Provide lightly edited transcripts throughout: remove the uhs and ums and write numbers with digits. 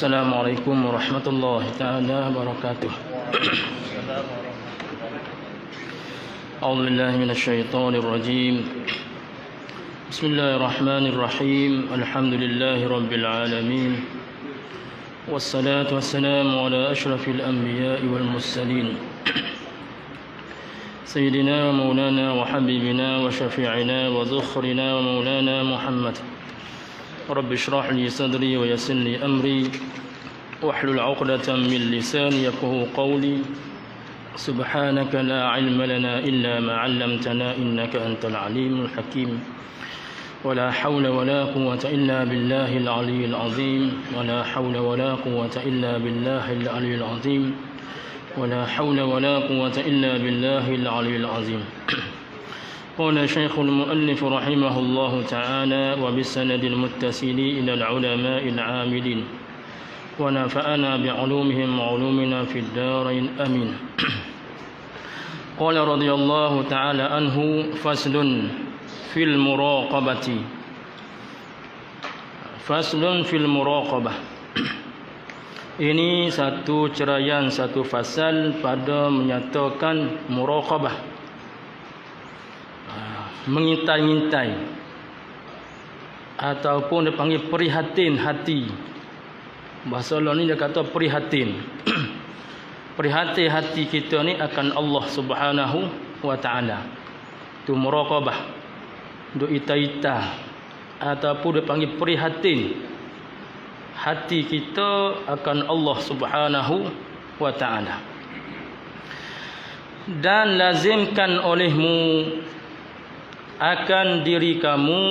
Assalamualaikum warahmatullahi ta'ala wabarakatuh. A'udzu billahi minasy syaithanir rajim. Bismillahirrahmanirrahim. Alhamdulillahi rabbil alamin. Wassalatu wassalamu ala asyrafil anbiya'i wal mursalin. Sayyidina wa maulana wa habibina wa syafi'ina wa dhukhrina wa maulana Muhammad. Rabbi shrah li sadri wa yassir li amri wahlul 'uqdatam min lisani yafqahu qawli. Subhanaka la 'ilma lana illa ma 'allamtana innaka antal 'alimul hakim. Wa la hawla wa la quwwata illa billahil 'aliyyil 'azim. Wa la hawla wa la quwwata illa billahil 'aliyyil 'azim. Wa la hawla wa la quwwata illa billahil 'aliyyil 'azim. قال شيخ المؤلف رحمه الله تعالى وبالسند المتصل إلى العلماء العاملين ونفعنا بعلومهم وعلومنا في الدارين آمين. قال رضي الله تعالى عنه فصل في المراقبة. فصل في المراقبة. Ini satu ceraian, satu fasal pada menyatakan muraqabah, mengintai-intai ataupun dipanggil prihatin hati. Bahasa Allah ni dia kata prihatin. Prihatin hati kita ni akan Allah Subhanahu wa taala. Tu muraqabah. Duk ita-ita ataupun dipanggil prihatin hati kita akan Allah Subhanahu wa taala. Dan lazimkan olehmu akan diri kamu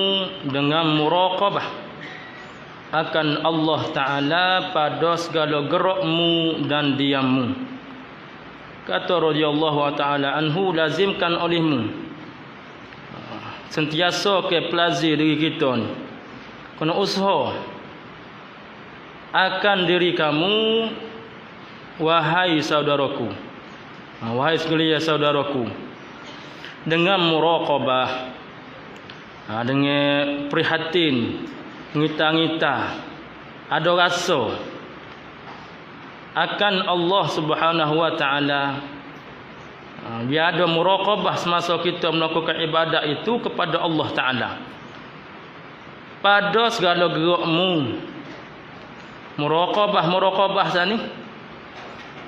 dengan muraqabah akan Allah Ta'ala pada segala gerakmu dan diammu. Kata radhiyallahu ta'ala anhu, lazimkan olehmu sentiasa ke pelazir diri kita ni, kena usaha akan diri kamu, wahai saudaraku, wahai sekalian saudaraku, dengan muraqabah, dengan prihatin, ngita-ngita, ada rasa akan Allah Subhanahu wa taala. Biar ada muraqabah semasa kita melakukan ibadat itu kepada Allah Taala pada segala gerakmu. Muraqabah sani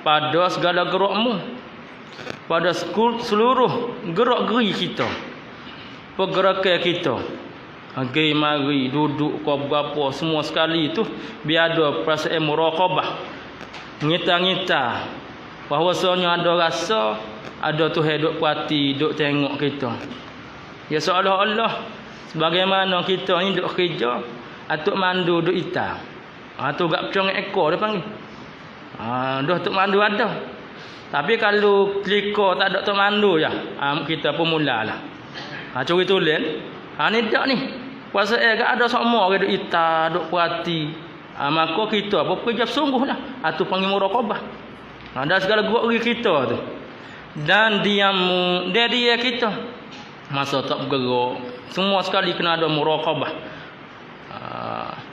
pada segala gerakmu, pada seluruh gerak-geri kita, pergerakan kita, pergi mari, duduk ke berapa, semua sekali itu biar ada perasaan muraqabah, ngita-ngita bahawasanya ada rasa ada Tuhan duk perhati, duk tengok kita. Ya seolah-olah sebagaimana kita ni duk kerja, atuk mandu duk ita, tu gak pecong ekor dia panggil. Dah tok mandu ada. Tapi kalau telika tak ada tok mandu je, kita pun mulalah. Curi tulen. Ni dak ni. Puasa gak ada semua orang duk ita, duk perhati. Maka kita apa kerja sungguhlah. Tu panggil muraqabah. Ada segala gerak kita tu. Dan diammu, dia kita. Masa tak bergerak, semua sekali kena ada muraqabah.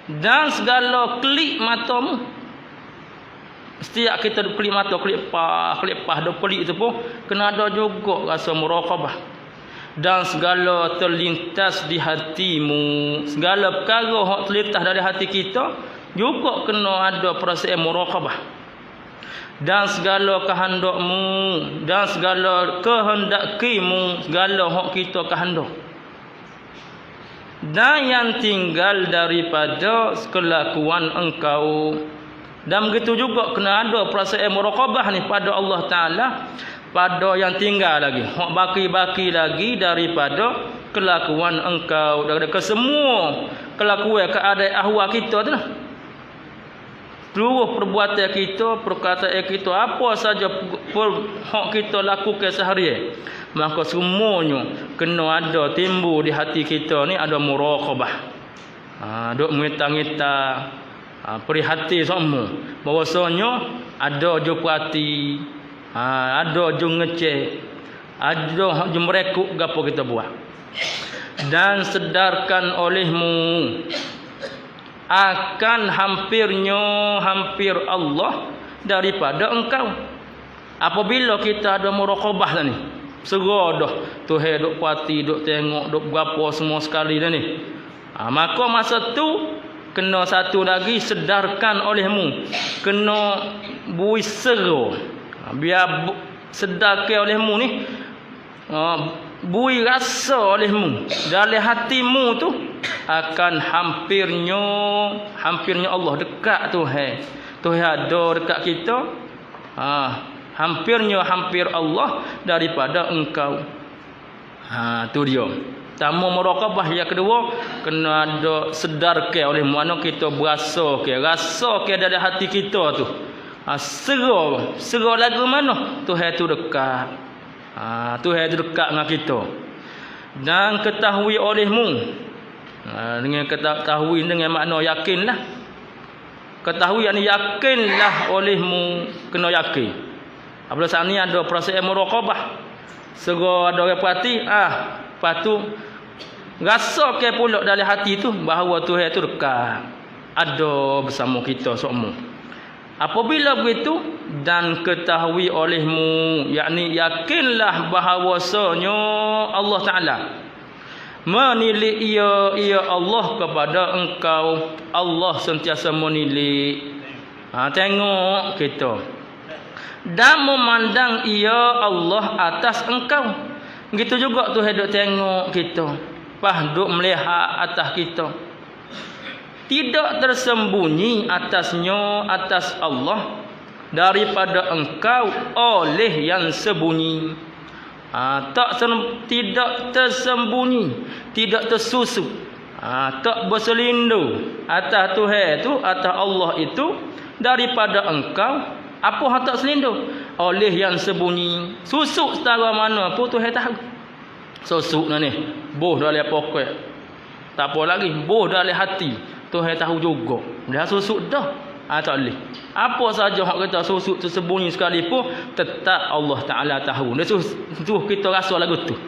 Dan segala klik matamu, setiap kita kelip mata, kelip pah, dah pelik tu pun kena ada juga rasa muraqabah. Dan segala terlintas di hatimu, segala perkara hak terlintas dari hati kita juga kena ada perasaan muraqabah. Dan segala kehendakmu, dan segala kehendakimu, segala hak kita kehendak. Dan yang tinggal daripada kelakuan engkau. Dan begitu juga kena ada perasaan muraqabah ni pada Allah Ta'ala, pada yang tinggal lagi, hak baki-baki lagi daripada kelakuan engkau, daripada kesemua kelakuan keadaan ahwal kita tu lah. Seluruh perbuatan kita, perkataan kita, apa saja hak kita lakukan seharian, maka semuanya kena ada timbul di hati kita ni ada muraqabah. Duk ngita-ngita, prihatin semua bahwasanya ada je perhati, ada je ngecek, ada je merekuk gapo kita buat. Dan sedarkan olehmu akan hampir Allah daripada engkau. Apabila kita ada muraqabah dah ni, segera dah Tuhan duk puati, duk tengok, duk berapa semua sekali dah ni. Maka masa tu kena satu lagi sedarkan olehmu, kena bui sero, biar sedarkan olehmu ni, bui rasa olehmu dalam hatimu tu akan hampirnya Allah dekat Tuhan ada dekat kita. Hampir Allah daripada engkau. Tu dia. Tamu muraqabah yang kedua, kena ada sedarkan oleh mana kita berasa dalam hati kita tu. Segera lagu mana Tuhan tu dekat. Tuhan tu dekat dengan kita. Dan ketahui olehmu. Dengan ketahui dengan makna yakinlah. Ketahui yang yakinlah olehmu, kena yakin. Apabila saat ni ada proses muraqabah, segera ada orang perhati, lepas tu rasa ke pula dalam hati tu bahawa Tuhan tu dekat, ada bersama kita semua. Apabila begitu dan ketahui olehmu, yakni yakinlah bahawasanya Allah Taala menilai ia Allah kepada engkau. Allah sentiasa menilai. Tengok kita dan memandang ia Allah atas engkau. Begitu juga Tuhan duk tengok kita, duk melihat atas kita. Tidak tersembunyi atasnya, atas Allah, daripada engkau oleh yang sembunyi. Tidak tersembunyi, tidak tersusup, tak berselindung atas Tuhan itu, atas Allah itu, daripada engkau. Apa hak tak selindung? Oleh yang sembunyi. Susuk setara mana pun Tuhan tahu. Susuk ni boh dalam pokok, tak apa lagi, boh dalam hati, Tuhan tahu juga. Dah susuk dah, tak boleh. Apa saja hak kita susuk tersembunyi sekalipun, tetap Allah Taala tahu. Dia tu kita rasa lagu tu.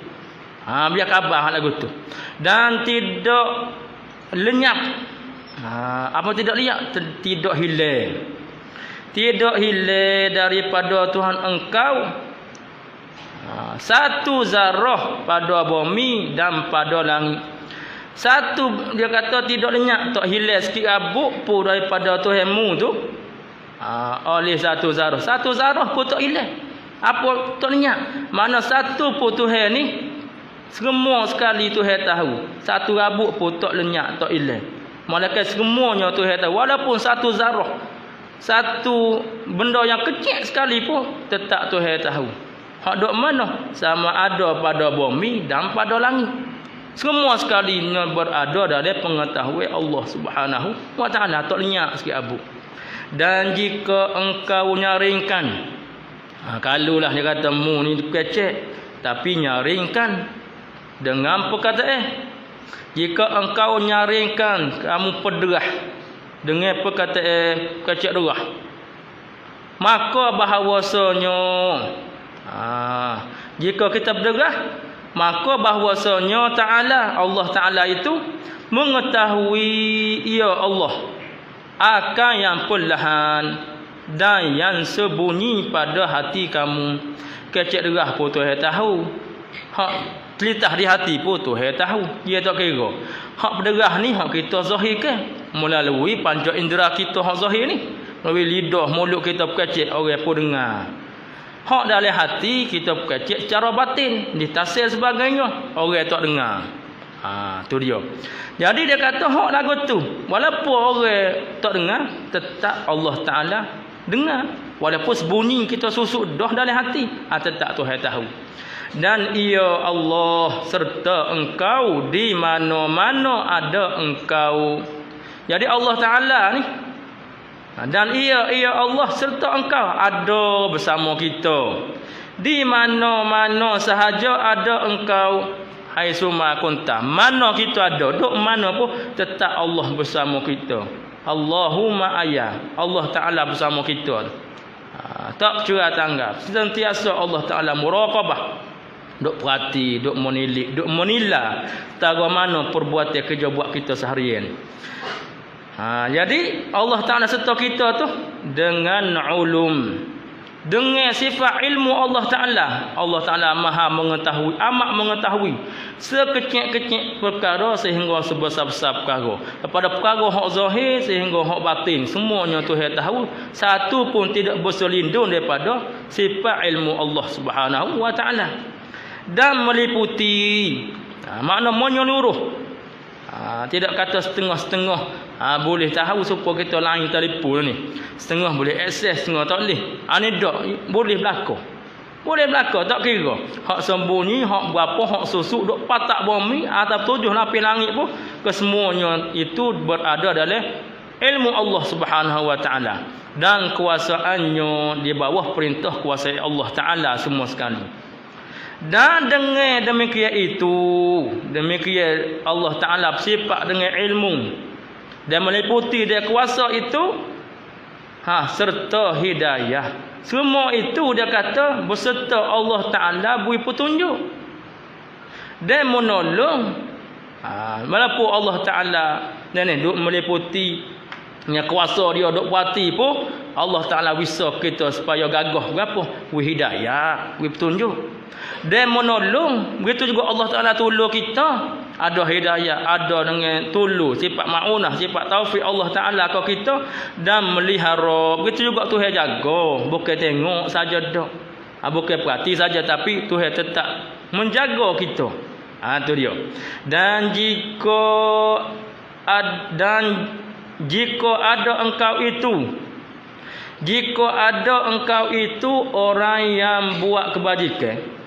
Biar khabar lagu tu. Dan tidak lenyap. Apa tidak lenyap? Tidak hilang. Tidak hilang daripada Tuhan engkau satu zarah pada bumi dan pada langit. Satu, dia kata tidak lenyap, tak hilang sikit rabuk pun daripada Tuhanmu tu. Oleh satu zarah pun tak hilang. Apa tak lenyap? Mana satu pun Tuhan ni semua sekali Tuhan tahu. Satu rabuk pun tak lenyap, tak hilang. Malaikat semuanya Tuhan tahu. Walaupun satu zarah, satu benda yang kecil sekali pun tetap Tuhan tahu. Hak dok mana? Sama ada pada bumi dan pada langit. Semua sekalinya berada dalam pengetahuan Allah Subhanahu wa taala, tak lenyap sikit abu. Dan jika engkau nyaringkan, kalulah dia kata mu ni kecil, tapi nyaringkan dengan perkataan. Jika engkau nyaringkan, kamu pederah dengan perkataan kecil derah, maka bahawasanya jika kita berderah, maka bahawasanya Allah Ta'ala itu mengetahui ia Allah akan yang perlahan dan yang sembunyi pada hati kamu. Kecil derah pun Tuhan tahu, hak telitah di hati pun Tuhan tahu. Dia tak kira. Hak berderah ni hak kita zahirkan melalui panca indera kita, hak zahir ni melalui lidah, mulut kita berkecil, orang pun dengar. Hak dalam hati kita berkecil secara batin, ditasir sebagainya, orang tak dengar. Tu dia. Jadi dia kata hak lagu tu, walaupun orang tak dengar, tetap Allah Ta'ala dengar. Walaupun sembunyi kita susuk dah dalam hati, tetap Tuhan tahu. Dan ia Allah serta engkau di mana-mana ada engkau. Jadi Allah Ta'ala ni, dan ia Allah serta engkau ada bersama kita. Di mana-mana sahaja ada engkau. Hai suma kunta, mana kita ada, duk mana pun tetap Allah bersama kita. Allahumma ayya, Allah Ta'ala bersama kita. Tak curah tanggap. Sentiasa Allah Ta'ala muraqabah. Duk perhati, duk menilik, duk menilai tara mana perbuatan kerja buat kita seharian. Jadi Allah Ta'ala serta kita tu dengan ulum, dengan sifat ilmu Allah Ta'ala. Allah Ta'ala maha mengetahui, amat mengetahui sekecil-kecil perkara sehingga sebesar-besar perkara, daripada perkara hak zahir sehingga hak batin, semuanya Tuhan tahu. Satu pun tidak berselindung daripada sifat ilmu Allah Subhanahu wa Ta'ala. Dan meliputi, makna menyeluruh. Tidak kata setengah-setengah. Boleh tahu supaya kita lain telefon ni. Setengah boleh akses, setengah tak boleh. Ni tak boleh berlaku. Boleh berlaku, tak kira. Hak sembunyi, hak berapa, hak susuk, duk patak bumi atau 7 lapis langit pun, kesemuanya itu berada dalam ilmu Allah Subhanahu wa Ta'ala. Dan kuasaannya di bawah perintah kuasa Allah Ta'ala semua sekali. Dan dengan demikian itu, demikian Allah Ta'ala bersifat dengan ilmu dan meliputi dia kuasa itu, serta hidayah. Semua itu dia kata berserta Allah Ta'ala beri petunjuk dan menolong. Walaupun Allah Ta'ala duk meliputi yang kuasa dia duk puati pun, Allah Ta'ala bisa kita supaya gagah berapa? Beri hidayah, beri petunjuk dan menolong. Begitu juga Allah Ta'ala tolong kita. Ada hidayah, ada dengan tolong, sifat ma'unah, sifat taufik Allah Ta'ala ke kita dan melihara. Begitu juga Tuhan jaga, bukan tengok saja dak. Bukan perhati saja, tapi Tuhan tetap menjaga kita. Tu dia. Dan jika ada engkau itu orang yang buat kebajikan.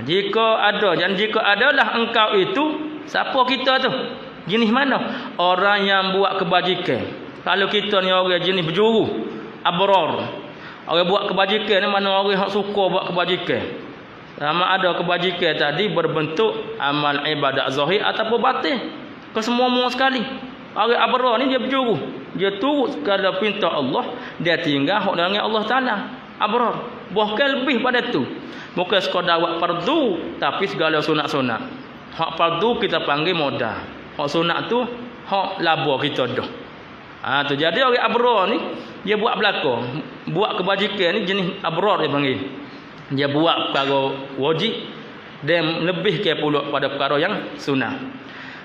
Jika adalah engkau itu, siapa kita tu? Jenis mana? Orang yang buat kebajikan. Kalau kita ni orang jenis berjuru, abrar. Orang buat kebajikan ni mana orang yang suka buat kebajikan. Sama ada kebajikan tadi berbentuk amal ibadat zahir ataupun batin. Kesemua sekali. Orang abrar ni dia berjuru. Dia turut segala perintah Allah, dia tinggal hak dengan Allah Ta'ala. Abrar. Bahkan lebih pada tu. Bukan sekadar buat fardu, tapi segala sunat-sunat. Hak fardu kita panggil modal. Hak sunat tu hak laba kita dah. Tu jadi orang abrar ni dia buat belaka. Buat kebajikan ni jenis abrar dia panggil. Dia buat perkara wajib dan lebih ke pula pada perkara yang sunat.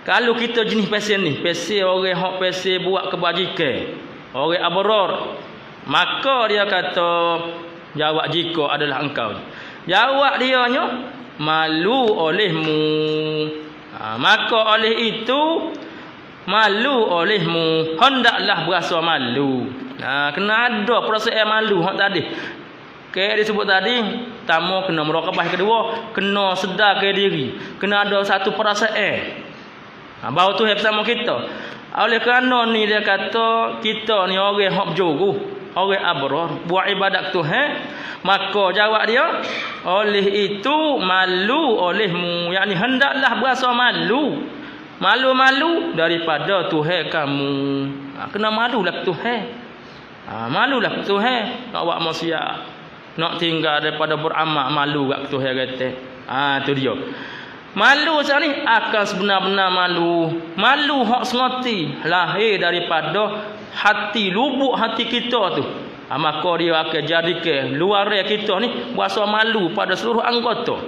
Kalau kita jenis pasien ni, pasien orang hak pasien buat kebajikan, orang abrar, maka dia kata jawab jika adalah engkau. Jawab dianya malu olehmu. Maka oleh itu malu olehmu, hendaklah berasa malu. Kena ada perasaan malu hak tadi. Kayak disebut tadi, pertama kena merakabah, kedua kena sedar ke diri, kena ada satu perasaan. Bahawa Tuhan bersama kita. Oleh kerana ni dia kata kita ni orang hak berjuru, orang abrar, buat ibadat Tuhan, maka jawab dia oleh itu malu olehmu, yakni hendaklah berasa malu. Malu-malu daripada Tuhan kamu. Kena malulah Tuhan. Malulah Tuhan. Nak buat maksiat, nak tinggal daripada beramal, malu kat Tuhan kata. Tu dia. Malu sekarang ni akan sebenar-benar malu. Malu hak semati lahir daripada hati, lubuk hati kita tu. Maka dia akan jadikan luar kita ni berasa malu pada seluruh anggota.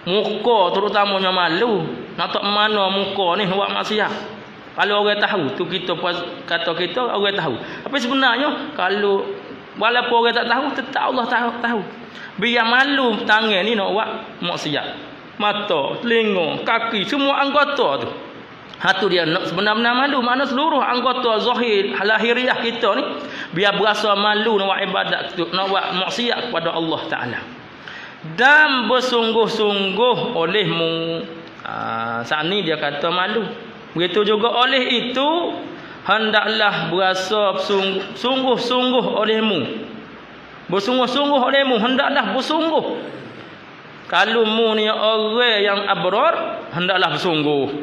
Muka terutamanya malu. Nak tak mana muka ni buat maksiat. Kalau orang tahu tu kita kata kita orang tahu. Tapi sebenarnya kalau walaupun orang tak tahu, tetap Allah tahu. Biar malu tangan ni nak buat maksiat. Mata, telinga, kaki, semua anggota tu. Tu dia nak sebenar-benar malu. Mana seluruh anggota zahir lahiriah kita ni biar berasa malu nak buat ibadat tu, nak buat maksiat kepada Allah Ta'ala. Dan bersungguh-sungguh olehmu. Saat ni dia kata malu. Begitu juga oleh itu hendaklah berasa sungguh-sungguh olehmu. Bersungguh-sungguh olehmu, hendaklah bersungguh. Kalau mu ni orang yang abrar, hendaklah bersungguh.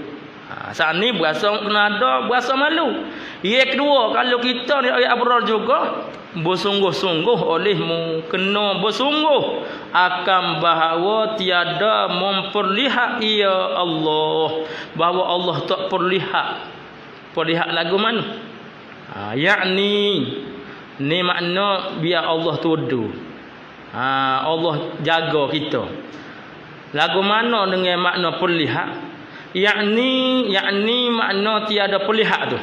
Saat ni berasa kena ada, berasa malu. Yang kedua, kalau kita ni orang abrar juga, bersungguh-sungguh olehmu, kena bersungguh akan bahawa tiada memperlihat ia Allah, bahawa Allah tak perlihat. Perlihat lagu mana? Yakni ni makna biar Allah tudu. Allah jaga kita. Lagu mana dengan makna perlihat? Yakni makna tiada perlihat tu.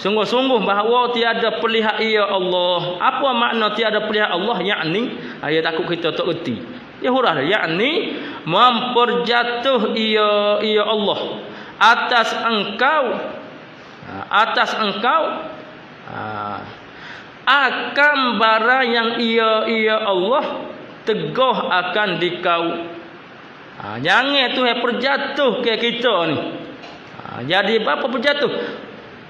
Sungguh-sungguh bahawa tiada perlihat ia Allah. Apa makna tiada perlihat Allah? Yakni, dia takut kita tak erti. Dia huruf dia. Yakni memperjatuh ia Allah atas engkau akan barang yang ia Allah teguh akan dikau. Jangan Tuhan perjatuh ke kita ni. Jadi apa perjatuh?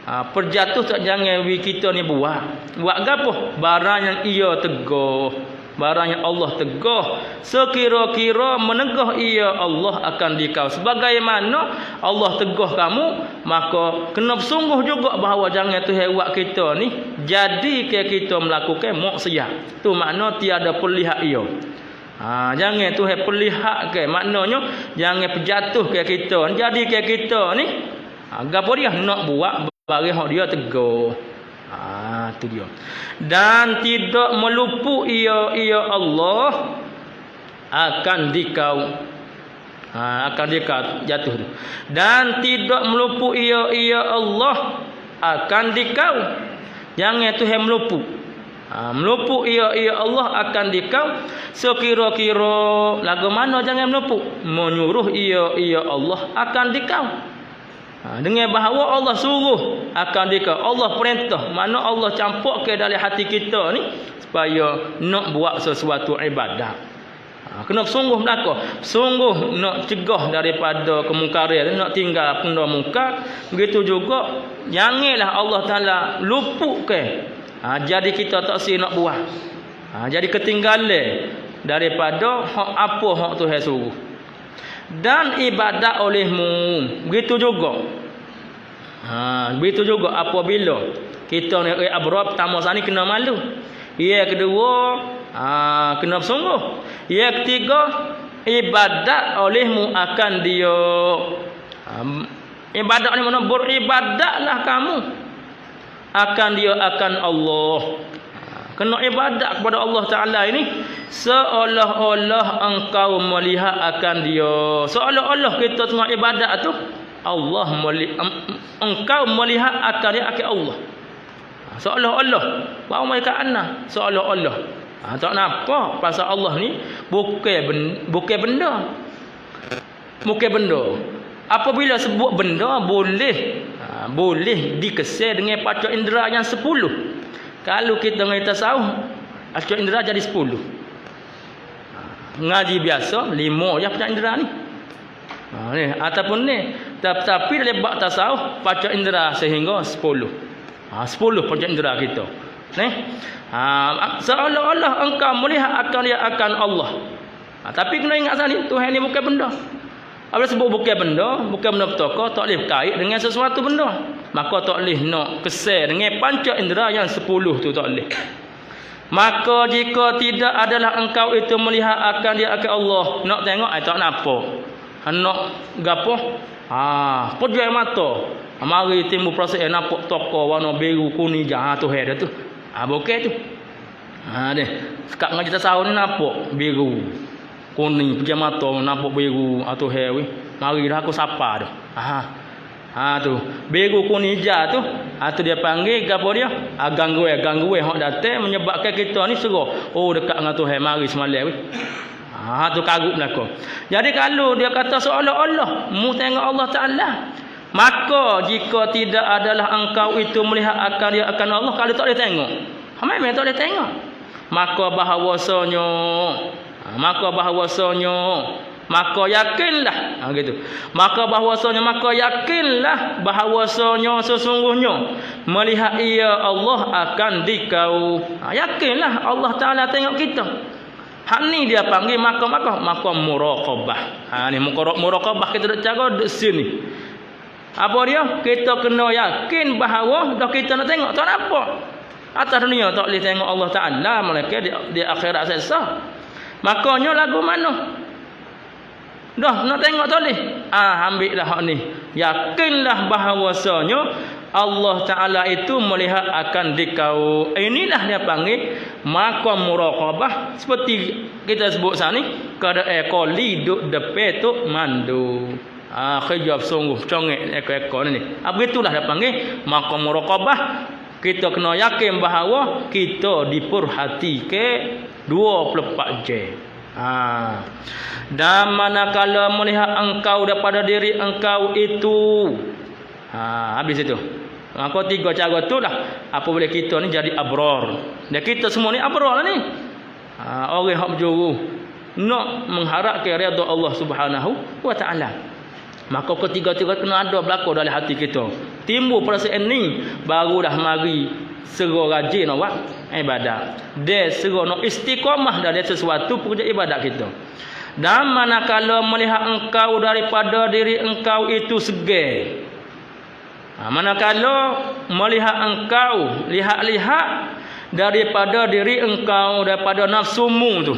Perjatuh tak jangan kita ni buat gapo? Barang yang ia teguh, barang yang Allah teguh, sekira-kira menegah ia Allah akan dikau. Sebagaimana Allah teguh kamu, maka kena bersungguh juga bahawa jangan Tuhan buat kita ni jadi ke kita melakukan maksiat. Tu makna tiada perlihat ia. Jangan Tuhan perlihat ke, maknanya jangan perjatuh ke kita. Jadi ke kita ni gapo dia nak buat bagi hak dia teguh. Tu dia. Dan tidak melupu ia Allah akan dikau. Akan dikau jatuh tu. Dan tidak melupu ia Allah akan dikau. Jangan Tuhan melupu. Melupu ia Allah akan dikau. Sekira-kira lagu mana jangan melupu? Menyuruh ia Allah akan dikau. Dengan bahawa Allah suruh akan dikau, Allah perintah, mana Allah campur ke dalam hati kita ni supaya nak buat sesuatu ibadat. Kena sungguh belaka, sungguh nak cegah daripada kemungkaran, nak tinggal benda mungkar. Begitu juga janganlah Allah Taala luput ke. Jadi kita tak si nak buat. Jadi ketinggalan daripada apa hak Tuhan suruh. Dan ibadat olehmu. Begitu juga apabila kita ni abrar pertama sani kena malu. Yang kedua kena bersungguh. Yang ketiga ibadat olehmu akan dia. Ibadat ni mana? Beribadatlah kamu akan dia akan Allah. Kena ibadat kepada Allah Ta'ala ini seolah-olah engkau melihat akan dia. Seolah-olah kita tengah ibadat tu Allah engkau melihat akan dia akan Allah. Seolah-olah bahawa mereka anak. Seolah-olah. Tak nampak pasal Allah ni bukan benda. Bukan benda. Apabila sebut benda boleh dikeser dengan panca indera yang 10. Kalau kita dengan tasawuf, panca indera jadi 10. Ngaji biasa 5 je panca indera ni. Ni ataupun ni tapi dalam bab tasawuf panca indera sehingga 10. 10 panca indera kita. Ni. Seolah-olah engkau melihat akan dia akan Allah. Tapi kena ingat sekali Tuhan ni bukan benda. Apabila sebut bukan benda petaka, tak boleh kait dengan sesuatu benda. Maka tak boleh nak keser dengan panca indera yang 10 tu tak boleh. Maka jika tidak adalah engkau itu melihat akan dia akan Allah, nak tengok tak nampak. Nak gapo? Pejam mata. Mari timbul proses nampak toko warna biru kuning jah tu head tu. Bukan tu. Deh. Sekat ngaji tasawuf ni nampak biru. Kuning pejam mata nampak biru atau head we. Mari dah aku sapa dah. Tu biru kuning hijau tu tu dia panggil gapo dia gangguan hak datang menyebabkan kita ni serah dekat dengan Tuhan mari semalam tu karut belaka. Jadi kalau dia kata seolah-olah mu tengok Allah Taala, maka jika tidak adalah engkau itu melihat akan dia akan Allah, kalau tak boleh tengok memang tak boleh tengok, maka bahawasanya maka yakinlah gitu. Maka yakinlah bahawasanya sesungguhnya melihat ia Allah akan dikau. Yakinlah Allah Taala tengok kita. Hak ni dia panggil maka muraqabah. Ni muraqabah kita dak cara di sini. Apa dia? Kita kena yakin bahawa dah kita nak tengok tak apa. Atas dunia tak boleh tengok Allah Taala, melainkan di akhirat sesa. Makanya lagu mana? Dah nak tengok tak boleh. ambil dah hak ni. Yakinlah bahawasanya Allah Ta'ala itu melihat akan dikau. Inilah dia panggil maqam muraqabah. Seperti kita sebut sana ni, kada ekor liduk depan tu mandu. Khijab sungguh congek ekor-ekor ni. Begitulah dia panggil maqam muraqabah. Kita kena yakin bahawa kita diperhatike 24 jam. Dan manakala melihat engkau daripada diri engkau itu, habis itu. Maka 3 cara tu lah apabila kita ni jadi abrar. Dan kita semua ni abrar lah ni. Orang hak berjuru nak mengharapkan redha Allah Subhanahu wa taala. Maka ketiga-tiga kena ada berlaku dalam hati kita. Timbul perasaan ni barulah mari sera rajin awak ibadat. Dia sera nak istiqamah dari sesuatu pekerja ibadat kita. Dan manakala melihat engkau daripada diri engkau itu segar. Manakala melihat engkau lihat-lihat daripada diri engkau, daripada nafsumu tu.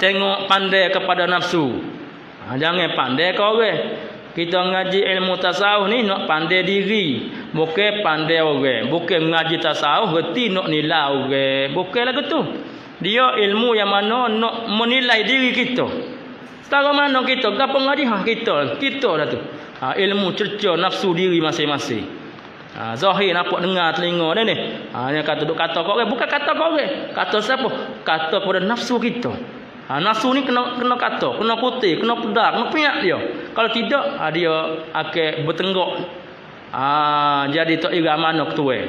Tengok pandai kepada nafsu. Jangan pandai kau orang. Kita ngaji ilmu tasawuf ni nak pandai diri, bukan pandai orang. Bukan ngaji tasawuf reti nak nilai orang. Bukan lagu tu. Dia ilmu yang mana nak menilai diri kita. Setara mana kita gapo ngaji kita dah tu. Ilmu cerca nafsu diri masing-masing. Zahir nampak dengar telinga dia ni. Dia kata duk kata kau orang, bukan kata kau orang. Kata siapa? Kata pada nafsu kita. Nafsu ni kena kata, kena putih, kena pedar, kena piak dia. Kalau tidak, dia akan bertenggak. Jadi tak kira mana ketua.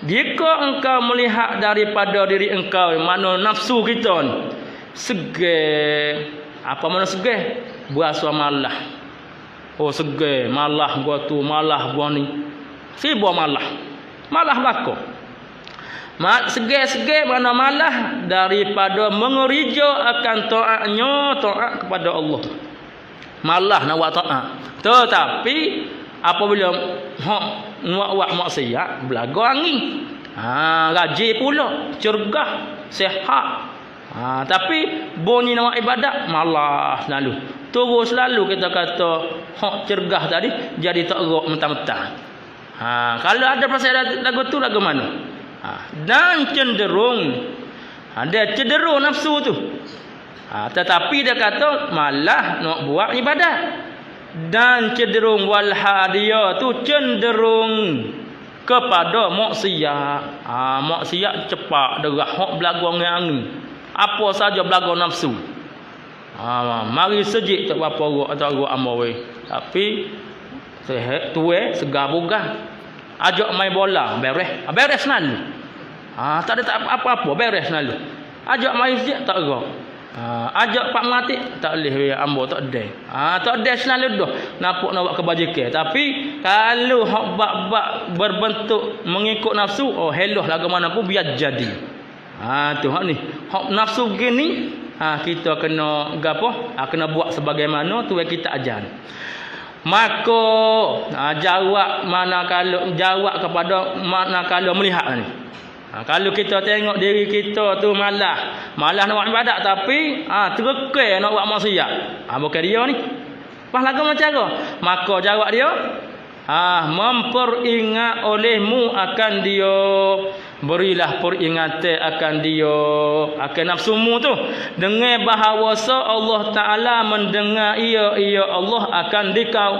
Jika engkau melihat daripada diri engkau, mana nafsu kita ni segar. Apa mana segar? Berasa malah. Oh segar, malah gua tu, malah gua ni. Si buah malah. Malah belaka. Segar-segar mana malah daripada mengerja akan taat kepada Allah. Malah nak buat taat. Tetapi apabila buat maksiat, belaga angin. Rajin pula, cergah, sihat. Tapi bunyi nak ibadat malah selalu. Terus selalu kita kata hak cergah tadi jadi tak gerak mentah-mentah. Kalau ada perasaan lagu tu lagu mana? Dan cenderung dia cenderung nafsu tu. Tetapi dia kata malah nak buat ibadat. Dan cenderung walha dia tu cenderung kepada maksiat. Maksiat cepat derah hak belagu angin. Apa saja belagu nafsu. Mari sejik tak apa orang atau orang amoi. Tapi sehat tuai segar bugar. Ajak main bola, beres selalu. Tak ada apa-apa, beres selalu. Ajak main sejak tak gerak. Ajak pak mati tak boleh ambo tak ada. Tak ada selalu dah. Nampak nak buat kebajikan. Tapi kalau hak bab berbentuk mengikut nafsu, helah lagu mana pun biar jadi. Tu hak ni. Hak nafsu gini, kita kena gapo? Kena buat sebagaimana tu yang kita ajar. Maka jawab kepada manakala melihat ni. Kalau kita tengok diri kita tu malah nak buat ibadat tapi terkekai nak buat maksiat. Bukan dia ni. Pas lagu macam cara. Maka jawab dia memperingat olehmu akan dia, berilah peringatan akan dia, akan nafsumu tu, dengan bahawa Allah Ta'ala mendengar ia Allah akan dikau.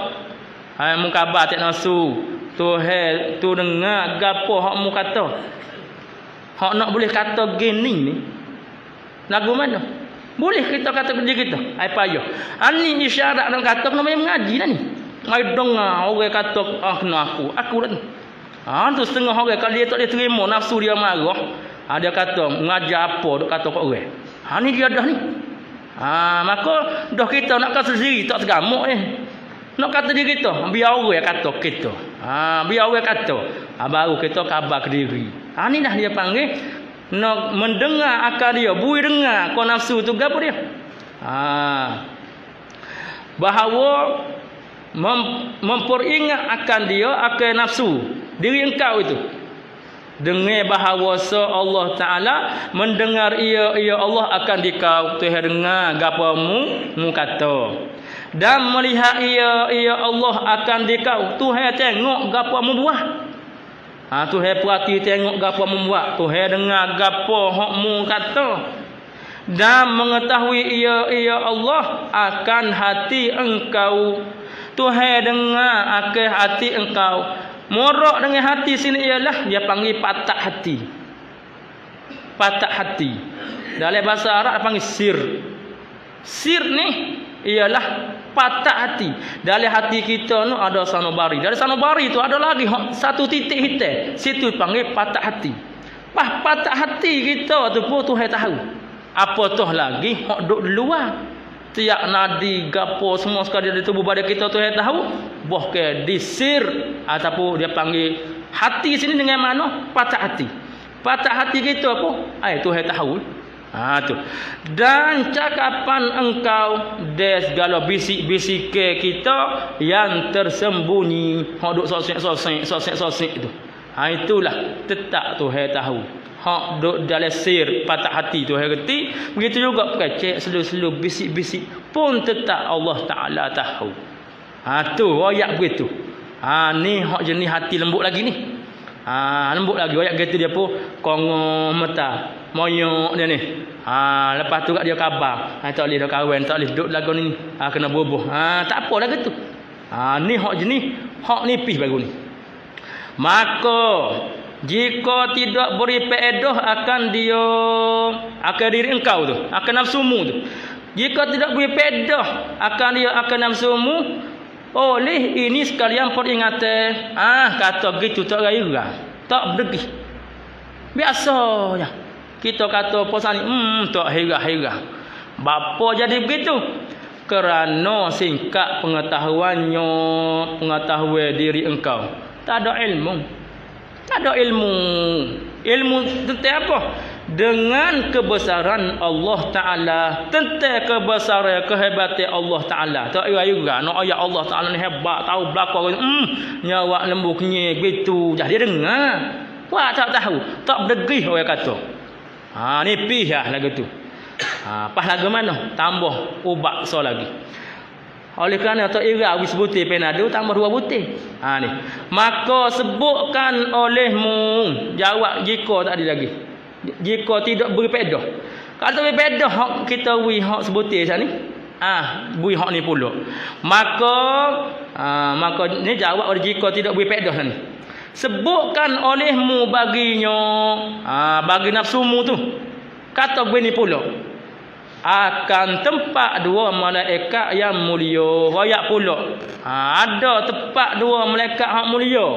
Mu khabar tak nafsu tu dengar gapo hak mu kata. Hak nak boleh kata gini ni lagu mana? Boleh kita kata kerja kita. Ai payah. Ani isyarat nak kata kena mengaji dah ni. Mai dengar orang kata kena aku dah ni. Tu setengah orang kalau dia tak dia terima nafsu dia marah, dia kata mengajar apa duk kata kat orang. Ni dia dah ni. Maka dah kita nak kata sendiri tak tergamuk ni. Nak kata diri kita, biar orang kata kita. Biar orang kata, baru kita khabar ke diri. Ni dah dia panggil nak mendengar akal dia, bui dengar kau nafsu tu gapo dia. Bahawa memperingat akan dia akan nafsu diri engkau itu, dengan bahawa Allah Ta'ala mendengar ia Allah akan dikau Tuhan dengar gapo mu kata. dan melihat ia Allah akan dikau. Tuhan tengok gapo mu buat. Tuhan perhati tengok gapo mu buat. Tuhan dengar gapo hak mu kata. Dan mengetahui ia Allah akan hati engkau. Tuhan dengar akan hati engkau. Morak dengan hati sini ialah dia panggil patah hati. Patah hati. Dalam bahasa Arab dia panggil sir. Sir ni ialah patah hati. Dalam hati kita tu ada sanubari. Dari sanubari tu ada lagi satu titik hitam. Situ panggil patah hati. Patah hati kita tu pun Tuhan tahu. Apa tu lagi hak duk luar. Tiap nadi gapo semua sekali di tubuh badan kita Tuhan tahu. Boh ke disir ataupun dia panggil hati sini dengan mana? Patah hati. Patah hati kita apa? Tuhan tahu. Tu. Dan cakapan engkau dari segala bisik-bisik kita yang tersembunyi. Hak duk sosek itu. Itulah tetap Tuhan tahu. Hak duk dalam sir patah hati tu herti. Begitu juga kecek selu-selu bisik-bisik pun tetap Allah Taala tahu. Tu royak begitu. Ni hak jenis hati lembut lagi ni. Lembut lagi royak gitu dia pun kongo mata moyok dia ni. Lepas tu kat dia khabar. Tak boleh dah kahwin, tak boleh duduk lagu ni. Kena bubuh. Tak apa lah gitu. Ni hak jenis hak nipis baru ni. Maka jika tidak beri faedah akan diri engkau tu, akan nafsumu tu. Jika tidak beri faedah akan nafsumu, oleh ini sekalian peringatan. Kata gitu tak raya, tak berdegi. Biasanya kita kata posan tak hera-hera. Bapa jadi begitu? Kerana singkat pengetahuan diri engkau. Tak ada ilmu. Tak ada ilmu. Ilmu tentang apa? Dengan kebesaran Allah Ta'ala. Tentang kebesaran, kehebatan Allah Ta'ala. Tak ada juga. Nak ayat Allah Ta'ala ni hebat. Tahu belakang. Nyawa lembu kenyek. Begitu. Jadi dia dengar. Wah tak tahu. Tak berdegih orang kata. Nipis lah lagu tu. Pas lagu mana? Tambah ubat so lagi. Oleh kerana tak ira wis butir penado tambah 2 butir. Ni. Maka sebutkan olehmu. Jawab jika tak ada lagi. Jika tidak beri faedah. Kalau beri faedah hak kita wi hak sebutir sana ni. Bui hak ni pula. Maka ni jawab oleh jika tidak beri faedah sana ni. Sebutkan olehmu baginya. Bagi nafsumu tu. Kata begini pula. Akan tempat 2 malaikat yang mulia. Royak pula. Ada tempat 2 malaikat yang mulia.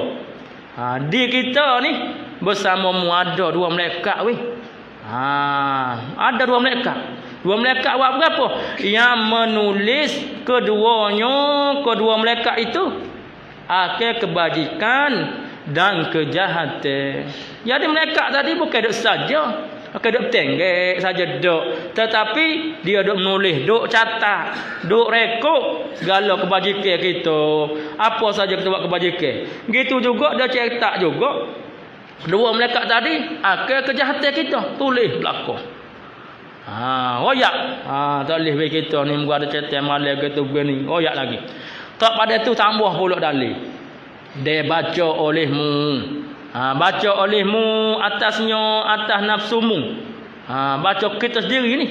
Di kita ni bersamamu ada 2 malaikat weh. Ada 2 malaikat. 2 malaikat buat berapa? Yang menulis kedua malaikat itu akan kebajikan dan kejahatan. Jadi malaikat tadi bukan duk saja. Bukan duk tenggek saja duk. Tetapi dia duk menulis, duk catat, duk rekod segala kebajikan kita. Apa saja kita buat kebajikan. Gitu juga dia cetak juga. 2 malaikat tadi akan kejahatan kita. Tulis belakang. Royak. Tak boleh bagi kita ni muka ada cetak malam kita begini. Royak lagi. Tak pada tu tambah pula dalil. Dia baca olehmu. Baca olehmu atas nafsumu. Baca kita sendiri ni.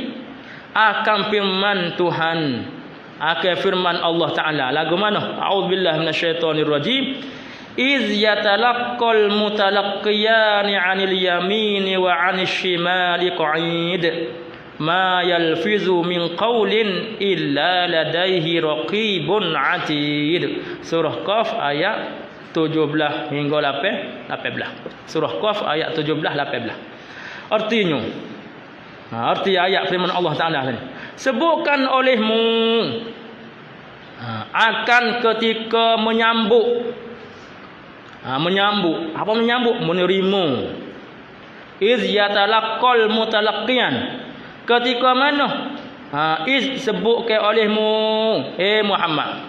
Akan firman Tuhan. Akan firman Allah Ta'ala. Lagu mana? A'udzubillahi minasyaitonirrajim. Iz yatalaqqal mutalaqqiyani 'anil yamini wa 'anil shimali qa'id. Ma yalfizu min qawlin illa ladaihi raqibun 'atid. Surah Qaf ayat 17 hingga 18. Surah Qaf ayat 17 18. Artinya arti ayat firman Allah Taala ni. Sebutkan olehmu akan ketika menyambut. Menyambut. Apa menyambut? Menerima. Iz yatalaqqal mutalaqqiyan. Ketika mana? Iz sebutkan olehmu Muhammad.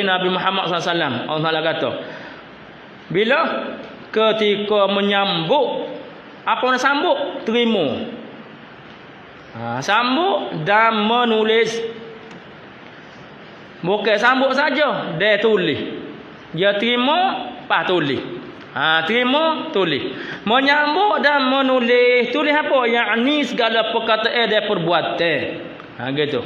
Nabi Muhammad SAW. Allah Taala kata bila ketika menyambut. Apa nak sambut? Terima. Sambut dan menulis. Bukan sambut saja, dia tulis. Dia terima, pas tulis. Terima, tulis. Menyambut dan menulis, tulis apa? Yakni segala perkataan dan perbuatan. Gitu.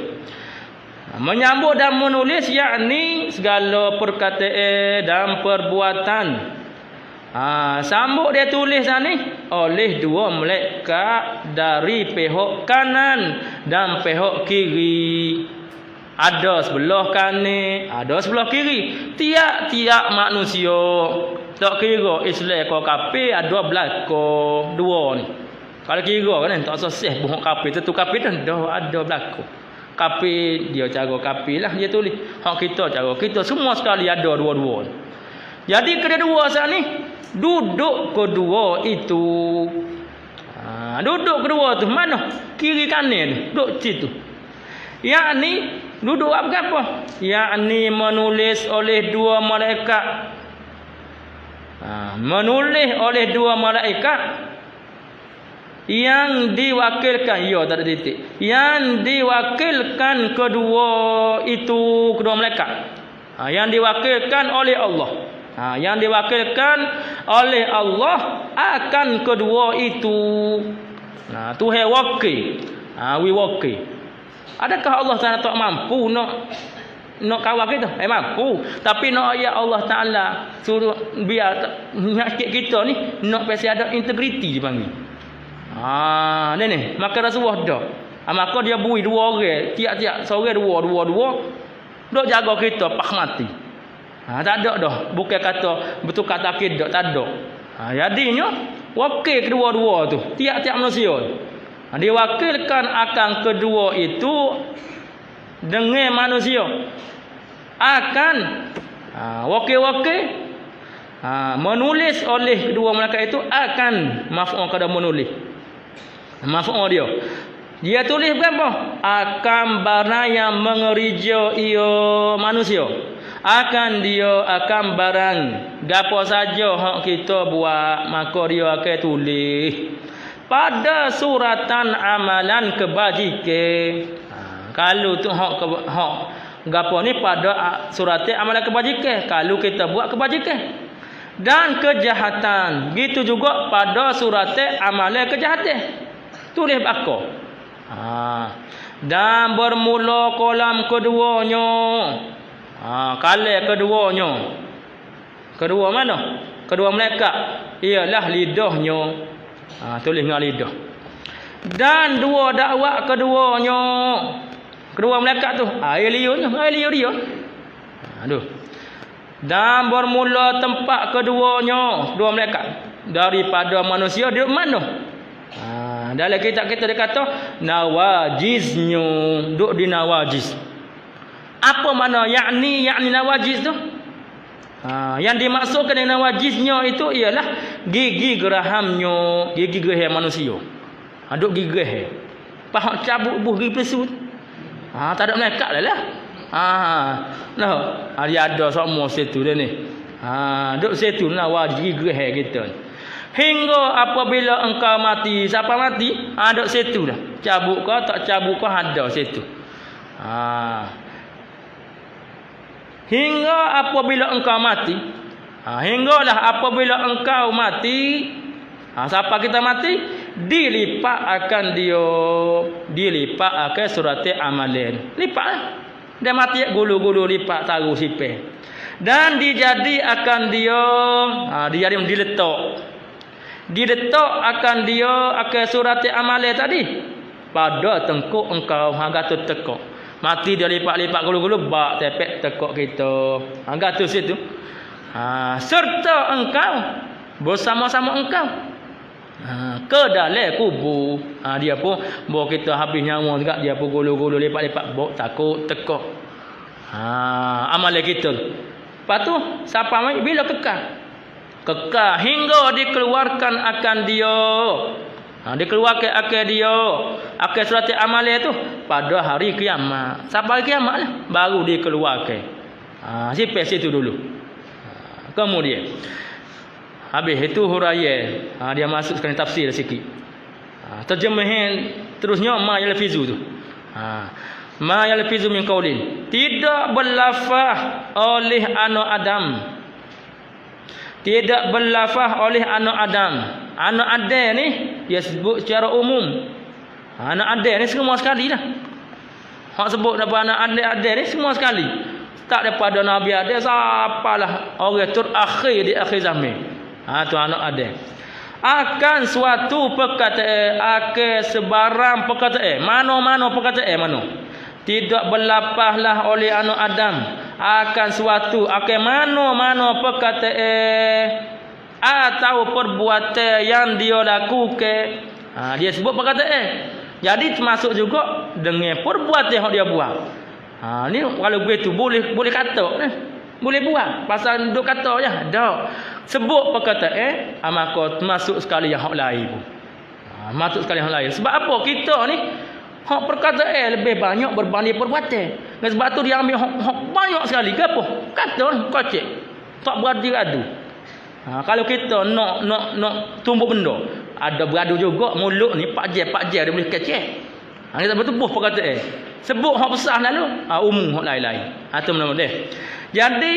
Menyambut dan menulis yakni segala perkataan dan perbuatan. Sambut dia tulis ni oleh dua malaikat dari pihak kanan dan pihak kiri. Ada sebelah kanan, ada sebelah kiri. Tiap-tiap manusia, tak kira Islam kau kafir, ada belakang dua ni. Kalau kira kan tak seseh bohong kafir, tentu kafir dah ada belakang. Kafir dia cara kafir lah dia tulis. Hak kita cara kita semua sekali ada dua-dua. Jadi kedua saat ni duduk kedua itu. Duduk kedua tu mana? Kiri kanan duduk situ. Yakni duduk apa? Yakni menulis oleh dua malaikat. Menulis oleh dua malaikat yang diwakilkan, ya tak ada titik. Yang diwakilkan kedua malaikat. Yang diwakilkan oleh Allah. Yang diwakilkan oleh Allah akan kedua itu. Tuhan wakil. We wakil. Adakah Allah Taala tak mampu nak kawal kita? Mampu. Tapi nak ayat Allah Taala suruh biar nyakit kita ni nak pasti ada integriti dipanggil. Ni maka Rasulullah dah. Maka dia bui dua orang, tiap-tiap seorang dua. Dok jaga kita pas mati. Tak ada dah. Bukan kata betul kata akidah, tak ada. Jadinya wakil kedua-dua tu, tiap-tiap manusia. Diwakilkan akan kedua itu dengan manusia akan wakil-wakil menulis oleh kedua malaikat itu akan maf'ul kada menulis. Maf'ul dia tulis apa? Akan barang yang mengerja ia manusia. Akan barang gapo saja hak kita buat, maka dia akan tulis pada suratan amalan kebajikan. Kalau tu hak gapo ni pada suratan amalan kebajikan, kalau kita buat kebajikan. Dan kejahatan, gitu juga pada suratan amalan kejahatan. Tulis bakal. Dan bermula kolam keduanya. Kalah keduanya. Kedua mana? Kedua malaikat ialah lidahnya. Tulis dengan lidah. Dan dua dakwah keduanya. Kedua malaikat tu air liur dia. Dan bermula tempat keduanya, dua malaikat daripada manusia dia mana? Dalam kitab kita dia kata nawajiznya, duduk di nawajiz. Apa makna yakni nawajiz tu? Yang dimaksudkan dengan nawajiznya itu ialah gigi gerahamnya, gigi geraham manusia. Duk gigi geraham. Pahak cabut buh gigi pesut. Tak ada malaikat lah. Dia ada semua situ dia ni. Duk situ nawajid gigi geraham kita. Hingga apabila engkau mati, siapa mati? Duk situ dah. Cabut kau tak cabut kau ada situ. Hingga apabila engkau mati, hinggalah apabila engkau mati, siapa kita mati, dilipat akan surat amalan. Lipat dia mati gulu-gulu lipat taruh sipeh. Dan dijadi akan diletak akan akan surat amalan tadi pada tengkuk engkau hangga tu tekuk. Mati dia lipat-lipat gulu-gulu bak tepek tekuk kita. Hangga tu situ. Serta engkau bersama-sama engkau ke dalam kubur. Dia pun bawa kita habis nyawa juga, dia pun gulu-gulu lipat-lipat bak takut tekuk. Amalan kita. Lepas tu siapa mai bila kekal hingga dikeluarkan akan dia. Dikeluarkan akan dia akan surat amalan tu pada hari kiamat. Sampai hari kiamat lah baru dikeluarkan. Sampai situ dulu. Kemudian habis itu huraian. Dia masuk sekali tafsir sikit. Terjemahan terusnya ma yalfizu tu. Ma yalfizu min qaulin, tidak berlafaz oleh anak Adam. Tidak berlafaz oleh anak Adam. Anak Adam ni dia sebut secara umum. Anak Adam ni semua sekali dah. Hak sebut daripada anak Adam ni semua sekali. Tak daripada Nabi Adam siapalah orang terakhir di akhir zaman. Tu anak Adam. Akan suatu perkataan, akan sebarang perkataan. Mana-mana perkataan mana. Tidak berlapaslah oleh anak Adam akan suatu, akan mana-mana perkataan atau perbuatan yang dia lakukan. Dia sebut perkataan. Jadi termasuk juga dengan perbuatan yang dia buat. Ni kalau begitu boleh kata boleh buat pasal duk kata je dak sebut perkataan maka termasuk sekali yang hak lain pun. Masuk sekali yang lain. Sebab apa kita ni hak perkataan lebih banyak berbanding perbuatan. Dan sebab tu dia ambil hak banyak sekali ke apa? Kata kocek. Tak beradu-adu. Kalau kita nak tumbuk benda, ada beradu juga mulut ni pak je dia boleh kecek. Ni tak betul perkataan. Sebut hak besar lalu, umum hak lain-lain. Tu nama dia. Jadi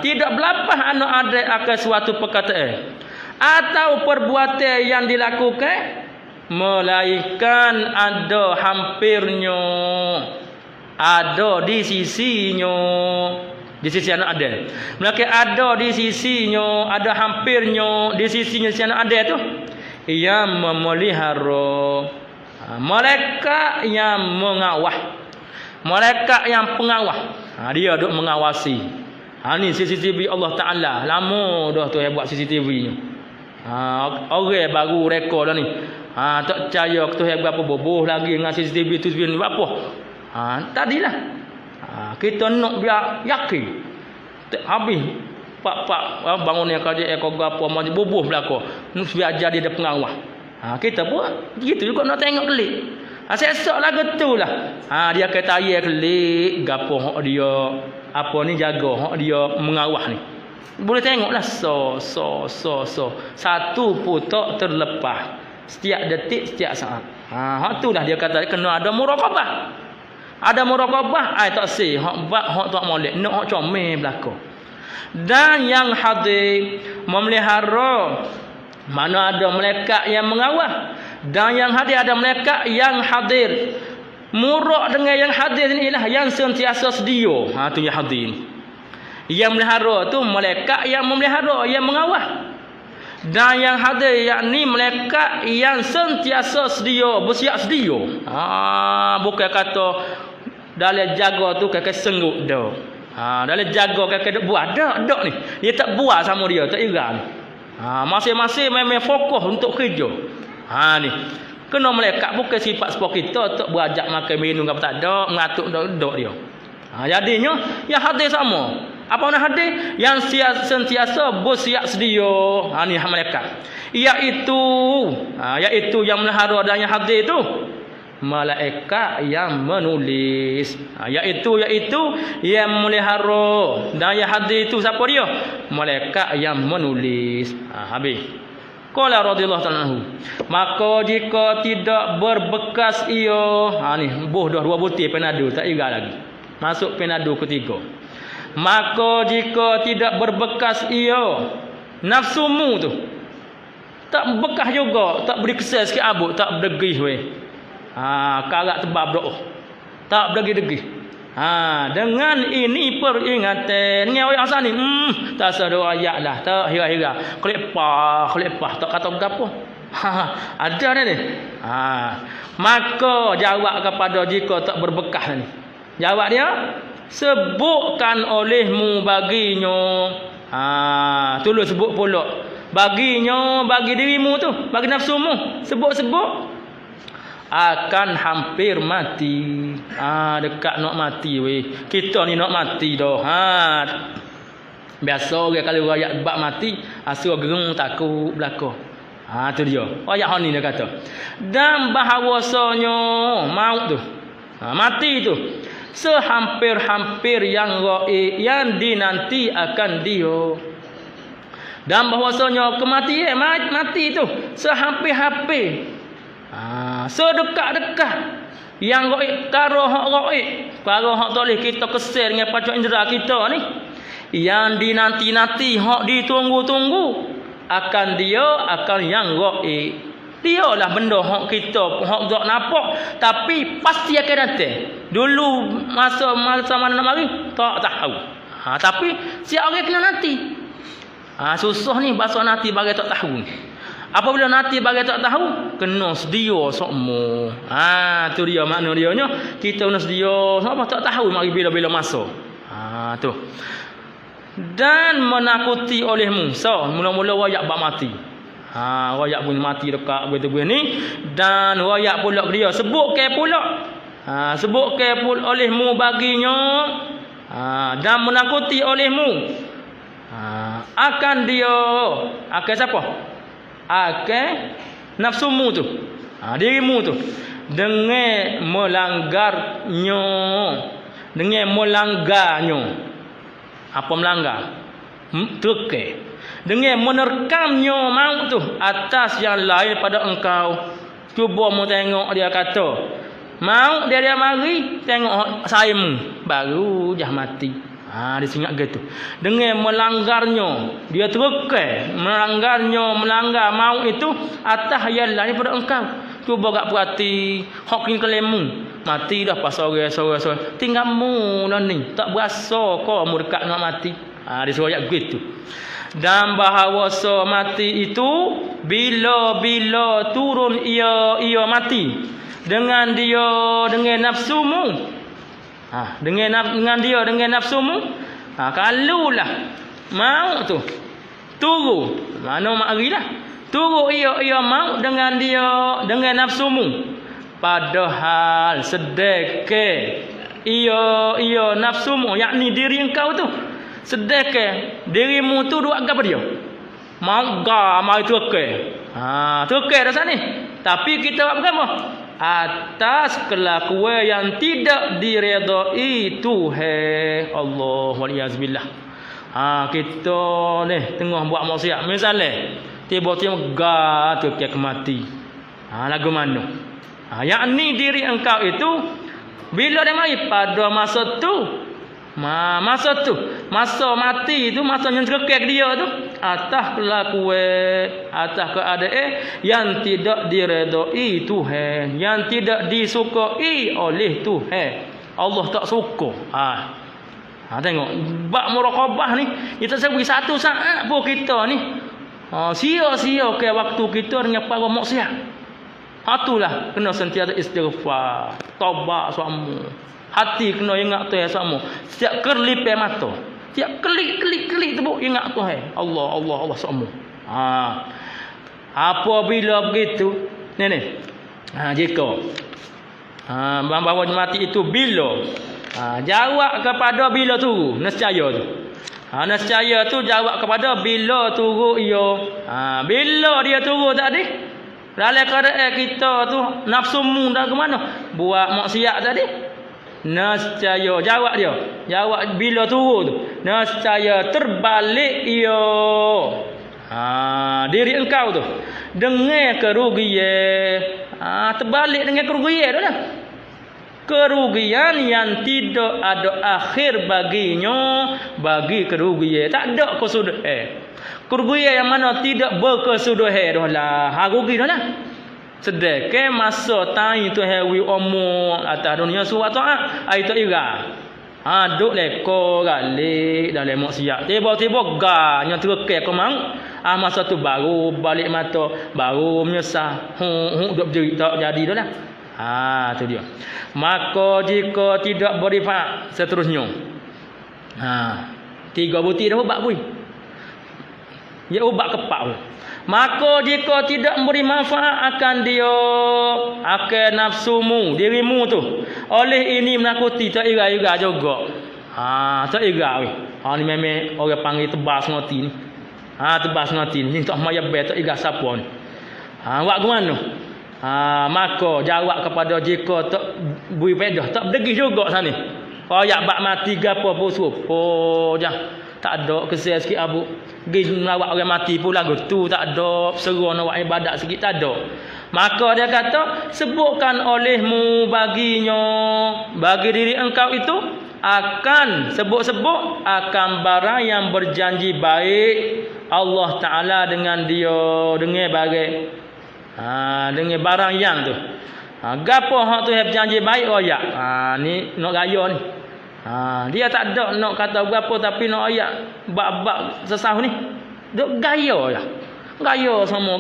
tidak berlapah anak ada akan suatu perkataan atau perbuatan yang dilakukan melainkan ada hampirnya, ada di sisinya, di sisi anak ada. Melainkan ada di sisinya, ada hampirnya di sisinya si anak ada tu yang memelihara, malaikat yang mengawal, malaikat yang pengawal. Dia duk mengawasi. Ni CCTV Allah Taala. Lama dah tu buat CCTV ni. Orang baru rekod dah ni. Tak percaya tu berapa boboh lagi dengan CCTV tu ni apa. Tadilah. Kita nak biar yakin. Habis pak bangun yang kerja ekor apa macam boboh belaka. Biar jadi dia pengawal. Kita pun gitu juga nak tengok kelik. Sesok lah getulah. Dia kata ayah kelik gapo hak dia apa ni jaga hak dia mengawal ni. Boleh tengoklah so. Satu pun tak terlepas. Setiap detik, setiap saat. Hak itulah dia kata kena ada muraqabah. Ada muraqabah tak sih hak tak molek, nak hak comel belaka. Dan yang hadir memelihara, mana ada malaikat yang mengawal. Dan yang hadir ada malaikat yang hadir. Murak dengan yang hadir ni ialah yang sentiasa sedia. Tu yang hadir. Yang melihara tu malaikat yang memelihara, yang mengawal. Dan yang hadir yakni malaikat yang sentiasa sedia, bersiap sedia. Bukan kata dalam jaga tu kakek sengut dah. Dalam jaga kakek buat dak ni. Dia tak buat sama dia, tak ira ni. Masing-masing memang fokus untuk kerja. Ni. Kena malaikat bukan sifat sebab kita tak berajak makan minum apa tak ada, mengatuk dak dia. Jadinya yang hadir sama. Apa nak hadir? Yang sentiasa bersiap sedia. Ni malaikat. Iaitu yang melihara dan yang hadir itu malaikat yang menulis. Iaitu yang melihara dan yang hadir itu siapa dia? Malaikat yang menulis. Habis. Qala radhiyallahu ta'ala anhu. Maka jika tidak berbekas ia, ni buh dah 2 butir penado tak ira lagi. Masuk penado ketiga. Maka jika tidak berbekas ia, nafsumu tu tak bekas juga, tak beri kesan sikit abuk, tak berdegih weh. Karak tebal berdoa. Tak berdegih-degih. Dengan ini peringatan dengan orang asal ni tak ada ayat lah, tak hira-hira. Kelepah tak kata apa. Ada ni. Maka jawab kepada jika tak berbekas ni. Jawab dia, sebutkan olehmu baginya. Tolong sebut pula. Baginya, bagi dirimu tu, bagi nafsumu. Sebut-sebut akan hampir mati. Dekat nak mati weh. Kita ni nak mati dah. Biasa orang kalau rakyat bab mati, suruh gerung takut belaka. Tu dia. Ayat ni dia kata. Dan bahawasanya maut tu, mati tu sehampir-hampir yang gaib yang dinanti akan dia. Dan bahawasanya kematian mati tu sehampir-hampir, sedekat-dekat Yang gaib karo hak gaib, karo hak tak boleh kita kesel dengan panca indera kita ni. Yang dinanti-nanti, hak ditunggu-tunggu akan yang gaib. Dialah benda hak kita, hak tak nampak tapi pasti akan datang. Dulu masa mana nak mari tak tahu. Tapi siap orang kena nanti. Susah ni bahasa nanti bagi tak tahu. Apabila nanti bagi tak tahu, kena sedia semua. Tu dia makna dia nya. Kita kena sedia apa tak tahu mari bila-bila masa. Tu. Dan menakuti oleh Musa, mula-mula wayak bak mati. Wayak pun mati dekat betul-betul ni, dan wayak pula dia sebut ke pula. Sebut ke pula olehmu baginya. Dan menakuti olehmu. Akan dia, akan siapa? Akan nafsumu tu, dirimu tu, dengan melanggarnya. Apa melanggar? Terkait dengan menerkamnya maut tu atas yang lain pada engkau. Cuba mu tengok dia kata maut dia mari, tengok sayemu baru jah mati. Dia ingat gitu. Dengan melanggarnya, dia terkait melanggar maut itu atas yang lain pada engkau. Cuba gak perhati hak king kelemu mati dah pas sore tinggal mu lah ni tak berasa kau mu dekat nak mati. Dia suruh ayat gitu. Dan bahawa mati itu bila turun ia mati dengan nafsumu. Dengan nafsumu. Kalulah maut tu turu, mana marilah turu ia maut dengan nafsumu. Padahal sedekah ia nafsumu, yakni diri engkau tu, sedekah dirimu tu duk agak apa dia? Mau mai terkeh dah sana. Tapi kita buat apa? Atas kelakuan yang tidak diredai Tuhan. Allah waliyazbillah. Kita ni tengah buat maksiat. Misalnya tiba-tiba terkeh mati. Lagu mana? Yakni diri engkau itu bila dia mari pada masa tu. Masa mati itu, masa yang terkek dia tu atas kelakuan, atas keadaan yang tidak diredai Tuhan, yang tidak disukai oleh Tuhan. Allah tak suka. Tengok bab muraqabah ni kita sebut satu saat pun kita ni sia-sia ke waktu kita dengan para maksiat. Itulah kena sentiasa istighfar, taubat semua. Hati kena ingat Tuhan semua. Setiap kerlipan mata, setiap klik tu ingat Tuhan. Allah semua. Apabila begitu, ni. Jika bahawa mati itu bila jawab kepada bila turu, nescaya tu. Nescaya tu jawab kepada bila turu ia. Bila dia turu tadi, dalam keadaan kita tu nafsumu dah ke mana? Buat maksiat tadi. Nescaya jawab dia. Jawab bila turun tu. Nescaya terbalik ia. Diri engkau tu dengan kerugian. Terbalik dengan kerugian tu lah. Kerugian yang tidak ada akhir baginya, bagi kerugian. Tak ada kesudahan. Kerugian yang mana tidak berkesudahan dah lah. Rugi dah lah. Sedekah masa tai tu hewi omong atas dunia suat taat ai tak ira. Duk leko galik dalam maksiat. Tiba-tiba yang terkek kemang. Masa tu baru balik mata, baru menyesal. Duk berdiri tak jadi dah lah. Tu dia. Maka jika tidak berifat seterusnya. 3 butir dah ubat pun. Ya ubat kepak. Maka jika tidak memberi manfaat akan dia, akan nafsumu, dirimu tu, oleh ini menakuti tak ira-ira juga. Tak ira weh. Ni memang orang panggil tebas ngoti ni. Tebas ngoti ni tak maya be tak ira siapa ni. Buat ke mana? Maka jawab kepada jika tak bui pedah, tak berdegih juga sana. Koyak bak mati gapo pun suruh. Jah. Tak ada kesal sikit abu. Pergi melawat orang mati pun lagu tu tak ada. Seru nak buat ibadat sikit tak ada. Maka dia kata, sebutkan olehmu baginya, bagi diri engkau itu, akan sebut-sebut akan barang yang berjanji baik Allah Ta'ala dengan dia, dengan bagai dengan barang yang tu. Gapo hak tu yang berjanji baik royak. Ni nak gaya ni. Dia tak ada nak kata berapa tapi nak ayat bab-bab sesah ni. Duk gaya lah. Gaya sama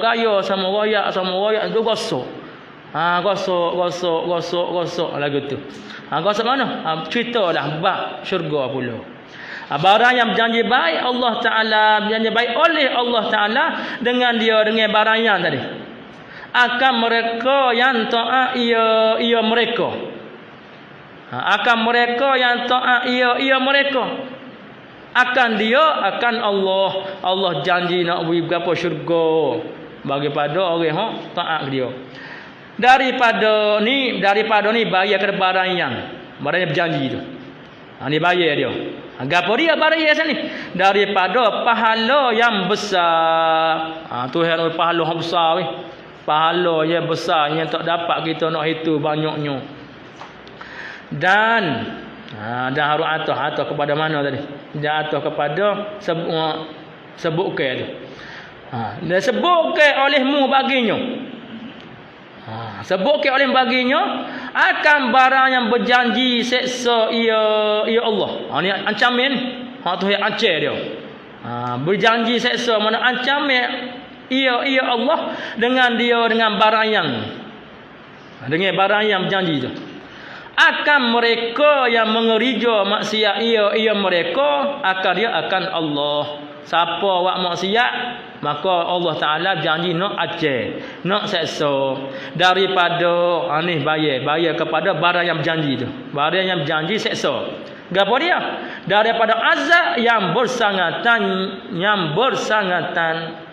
royak tu gosok. Gosok lagu tu. Gosok mana? Ceritalah bab syurga pula. Barang yang berjanji baik Allah Ta'ala, berjanji baik oleh Allah Ta'ala dengan dia, dengan barang yang tadi. Akan mereka yang taat ia mereka. Akan mereka yang taat ia mereka. Akan dia, akan Allah. Allah janji nak beri berapa syurga bagi pada orang yang taat dia. Daripada ni bayar ke barang yang berjanji tu. Ni bayar dia. Gapo dia bayar sini? Daripada pahala yang besar. Tuhan pahala yang besar weh. Pahala yang besar yang tak dapat kita nak hitung banyaknya. Dan harus atas kepada mana tadi? Dia atas kepada sebutkan tu. Dia sebutkan olehmu baginya. Sebutkan oleh baginya akan barang yang berjanji seksa ia Allah. Ni ancaman. Hak tu yang ancam dia. Berjanji seksa mana ancaman ia Allah dengan barang yang berjanji tu. Akan mereka yang mengerja maksiat ia mereka, akan dia akan Allah. Siapa buat maksiat, maka Allah Ta'ala janji nak ajar, nak seksa. Daripada ni bayar kepada barang yang berjanji tu. Barang yang berjanji seksa. Gapo dia? Daripada azab yang bersangatan,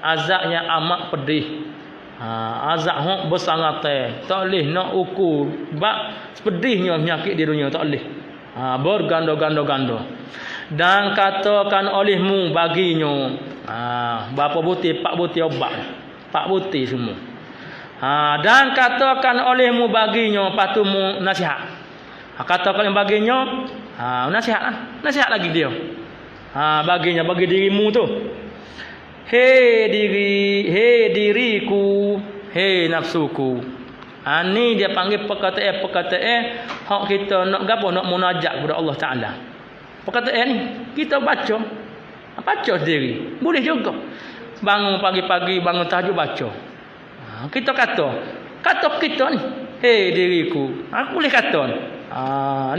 azab yang amat pedih. Azab hok bersangatan, tak boleh nak ukur bab pedihnya penyakit di dunia, tak boleh. Berganda-ganda. Dan katakan olehmu baginya, berapa butir? 4 butir obat. 4 butir semua. Dan katakan olehmu baginya, patumu nasihat. Katakan baginya, nasihat lagi dia. Baginya, bagi dirimu tu. Hei diriku, hei nafsuku. Ni dia panggil perkataan hak kita nak gapo, nak munajat kepada Allah Taala. Perkataan ni kita baca sendiri. Boleh juga. Bangun pagi-pagi, bangun tahajud baca. Kita kata kita ni, hei diriku. Aku boleh kata ni.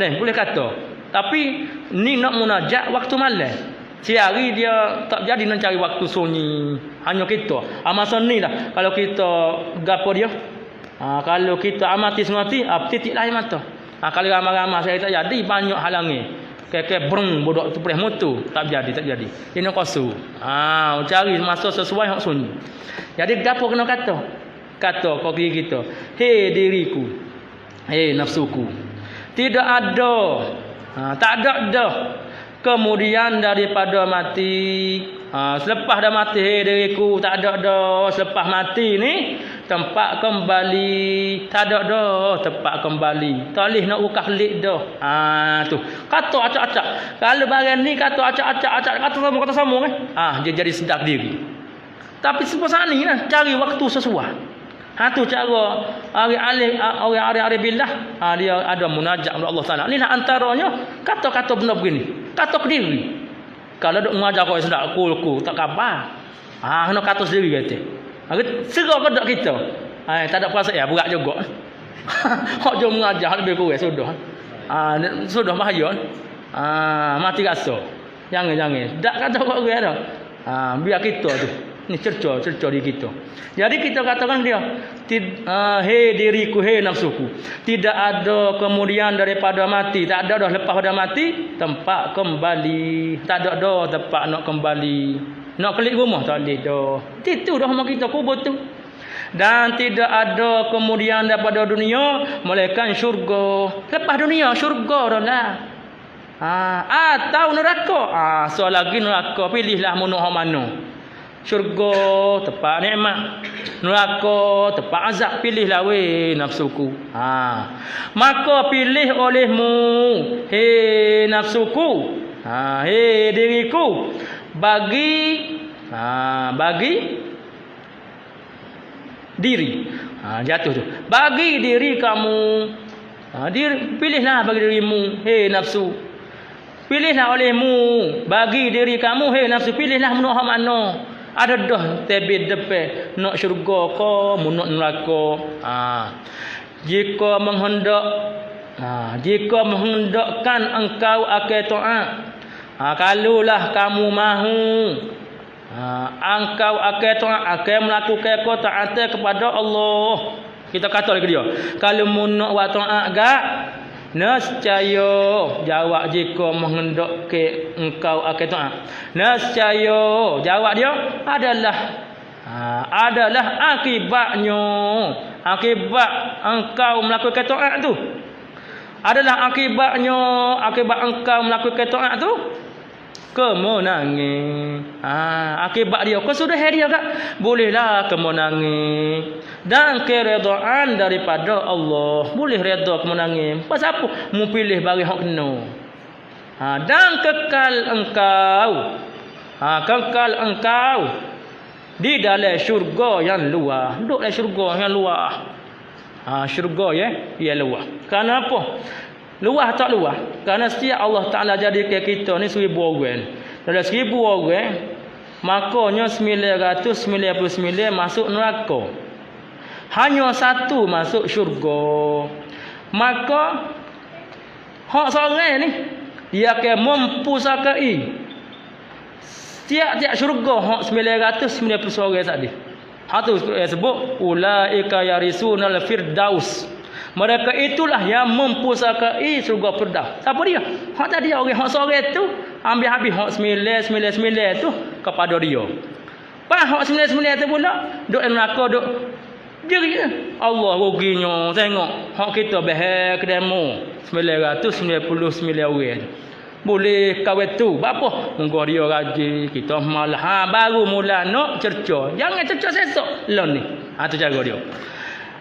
Ni boleh kata. Tapi ni nak munajat waktu malam. Sehari dia tak jadi nak cari waktu sunyi. Hanya kita. Masa ni lah. Kalau kita gapo dia. Kalau kita amati semati, titik lain mata. Kalau ramai-ramai saya tak jadi, banyak halangi. Kayak brung bodoh tu boleh motor. Tak jadi. Dia nak kosong. Cari masa sesuai hak sunyi. Jadi gapo kena kata? Kata kau diri kita. Hei diriku. Hei nafsuku. Tidak ada. Tak ada dah. Kemudian daripada mati, selepas dah mati, hei diriku, tak ada dah. Selepas mati ni, tempat kembali, tak ada dah tempat kembali. Tak boleh nak ukah lik dah. Tu. Kata acak-acak. Kalau barang ni kata acak-acak, kata sama kan. Dia jadi sedap diri. Tapi sebab ni lah, cari waktu sesuai. Tu cara orang arif billah. Dia ada munajat kepada Allah Taala. Inilah antaranya kata-kata benda begini. Kata ke diri. Kalau duk mengajar kau sedap kulku tak khabar. Kena kata sendiri kata. Serah ke dak kita. Tak ada perasaan ya berat juga. Hak jom mengajar lebih kurang sudah. Sudah bahaya. Mati rasa. Jangan. Tak kata kau orang dah. Biar kita tu. Ni cerca di kita. Jadi kita katakan dia, hei diriku, hei nafsuku. Tidak ada kemudian daripada mati. Tak ada dah lepas pada mati tempat kembali. Tak ada dah tempat nak kembali. Nak kelik rumah tak boleh dah. Itu dah rumah kita kubur tu. Dan tidak ada kemudian daripada dunia melainkan syurga. Lepas dunia syurga dah lah. Atau neraka. So lagi neraka, pilihlah mana. Syurga tempat nikmat, neraka tempat azab. Pilihlah weh nafsuku. Maka pilih olehmu, hei nafsuku, hei diriku, bagi diri. Jatuh tu. Bagi diri kamu. Pilihlah bagi dirimu, hei nafsu. Pilihlah olehmu bagi diri kamu, hei nafsu. Pilihlah menurut mana. Ada dah tebit depan nak syurga ke nak neraka. Jika menghendakkan engkau akan taat, kalaulah kamu mahu engkau akan taat, akan melakukan ketaatan kepada Allah. Kita kata lagi dia, kalau mu nak buat taat gak, nescaya jawab jika menghendaki engkau akan taat. Nescaya jawab dia adalah akibatnya. Akibat engkau melakukan taat tu. Adalah akibatnya, akibat engkau melakukan taat tu kemenangan. Akibat dia kau sudah hari dia kak, bolehlah kemenangan dan keredaan daripada Allah. Boleh redha kemenangan. Pasal apa? Mu pilih bagi hak kena. Dan kekal engkau di dalam syurga yang luar. Duduk dalam syurga yang luar. Syurga ya luar. Kenapa? Luah tak luah? Kerana setiap Allah Ta'ala jadikan kita ni 1000 orang. Dalam 1000 orang, makanya 999 masuk neraka. Hanya satu masuk syurga. Maka hak seorang ni dia akan mempusakai tiap-tiap syurga hak 999 orang tadi. Hak tu sebut ulaika yarisunal firdaus. Mereka itulah yang mempusakai syurga Firdaus. Siapa dia? Hak tadi orang hak seorang tu ambil habis hak 999 tu kepada dia. Pas hak 99 tu pula duk neraka duk diri Allah ruginya. Tengok hak kita bahar kedemo 999 orang. Boleh kawin tu. Apa? Munggu dia rajin, kita malah baru mula nak cerca. Jangan cerca sesok lon ni. Tu cara dia.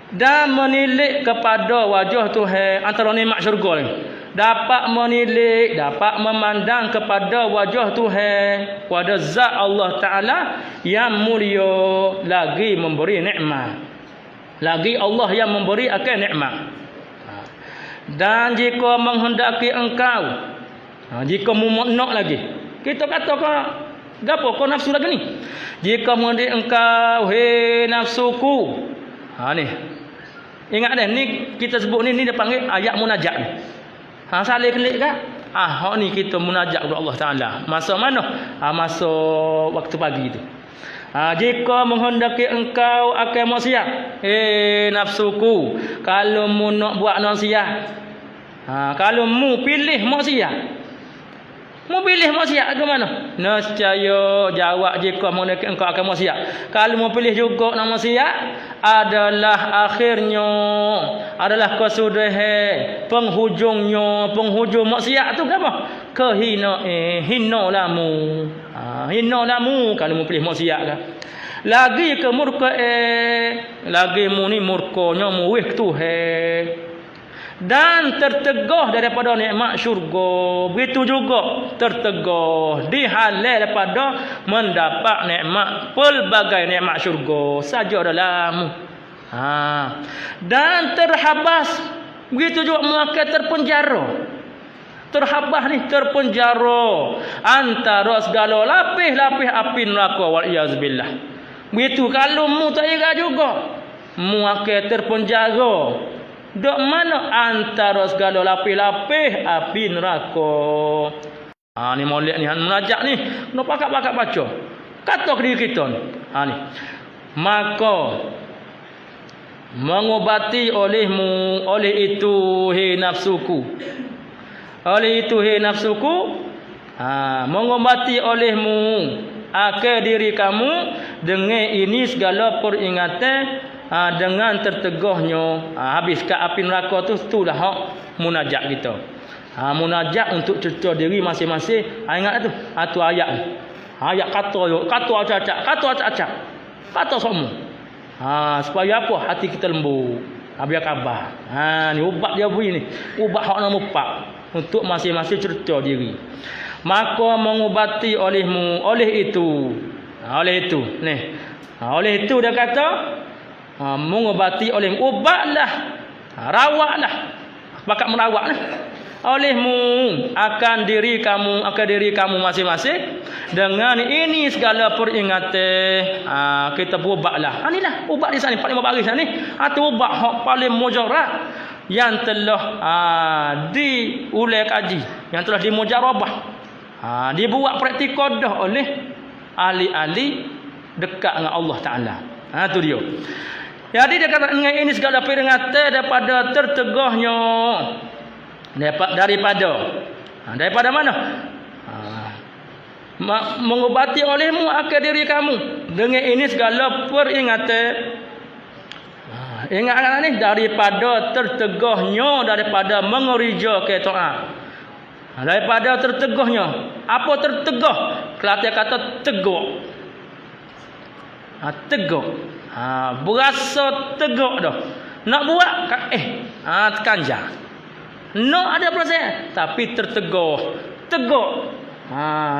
Dan menilik kepada wajah Tuhan antara nikmat syurga ni. Dapat menilik, dapat memandang kepada wajah Tuhan, pada zat Allah Ta'ala yang mulia, lagi memberi nikmat. Lagi Allah yang memberi akan nikmat. Dan jika menghendaki engkau, jika mu nak lagi, kita kata gapo kau nafsu lagi ni. Jika menghendaki engkau, hei nafsuku. Ni ingat dah, ni kita sebut ni dia panggil ayat munajat ni. Salih kelik kan? Hak ni kita munajat kepada Allah Taala. Masa mana? Masa waktu pagi tu. Jika menghendaki engkau akan maksiat, nafsuku, kalau mu nak buat maksiat, kalau mu pilih maksiat, mu pilih maksiat ke mana? Nescaya jawab jika menghendaki engkau akan maksiat. Kalau mu pilih juga nak maksiat, adalah akhirnya, adalah kesudahan, penghujung maksiat tu apa? Hina lamu. Hina lamu kalau mu pilih maksiat kan. Lagi ke murka lagi mu ni murkanya mu weh Tuhan. Dan tertegah daripada nikmat syurga. Begitu juga tertegah, dihalal daripada mendapat nikmat, pelbagai nikmat syurga saja dalam. Dan terhabas. Begitu juga mereka terpenjara. Terhabas ni terpenjara antara segala lapis-lapis api neraka wal iyazbillah. Begitu kalau mu tak ira juga, mu akan terpenjara dok mana antara segala lapis-lapis api neraka. Ni molek ni munajat ni nak pakak-pakak baca. Kata ke diri kita ni. Ni. Maka mengobati olehmu, oleh itu hei nafsuku. Oleh itu hei nafsuku, mengobati olehmu akan diri kamu dengan ini segala peringatan, dengan tertegahnya habis ke api neraka tu, itulah hak munajat kita. Munajat untuk cerca diri masing-masing. Ingat tu ayat. Ayat kata yo, kata acak-acak. Kata semua. Supaya apa? Hati kita lembut. Biar khabar. Ni ubat dia beri ni. Ubat hak nombor 4 untuk masing-masing cerita diri. Maka mengubati olehmu oleh itu. Oleh itu. Oleh itu dia kata mengubati oleh ubatlah. Rawatlah. Bakat merawat lah. Olehmu akan diri kamu masing-masing dengan ini segala peringatan. Kita berubatlah. Inilah ubat di sana 45 baris ni. Atau ubat hak paling mujarab yang telah diulai kaji, yang telah dimujarabah, dibuat praktikal dah oleh ahli-ahli dekat dengan Allah Taala. Tu dia. Jadi dia kata dengan ini segala peringatan daripada tertegahnya daripada mana? Mengubati olehmu akan diri kamu dengan ini segala peringatan. Ingat ni daripada tertegahnya daripada mengerja ke taat. Daripada tertegahnya. Apa tertegah? Kelatih kata tegak. Tegak. Berasa tegak dah. Nak buat terkanjar. Nak ada proses tapi tertegah. Tegak.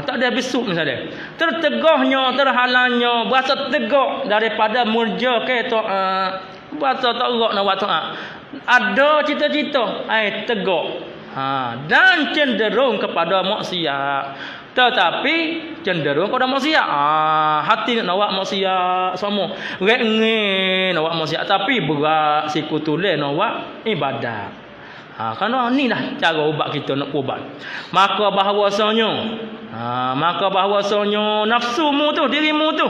Tak ada besuk misalnya. Tertegahnya, terhalangnya, berasa tegak daripada murja ke taat. Berasa tak gerak nak buat taat. Ada cita-cita, tegak. Dan cenderung kepada maksiat. Tetapi cenderung kepada maksiat. Hati nak buat maksiat semua. Rek-ngeng nak buat maksiat tapi berat siku tulen nak buat ibadat. Kerana ni lah cara ubat kita nak ubat. Maka bahawasanya nafsumu tu, dirimu tu,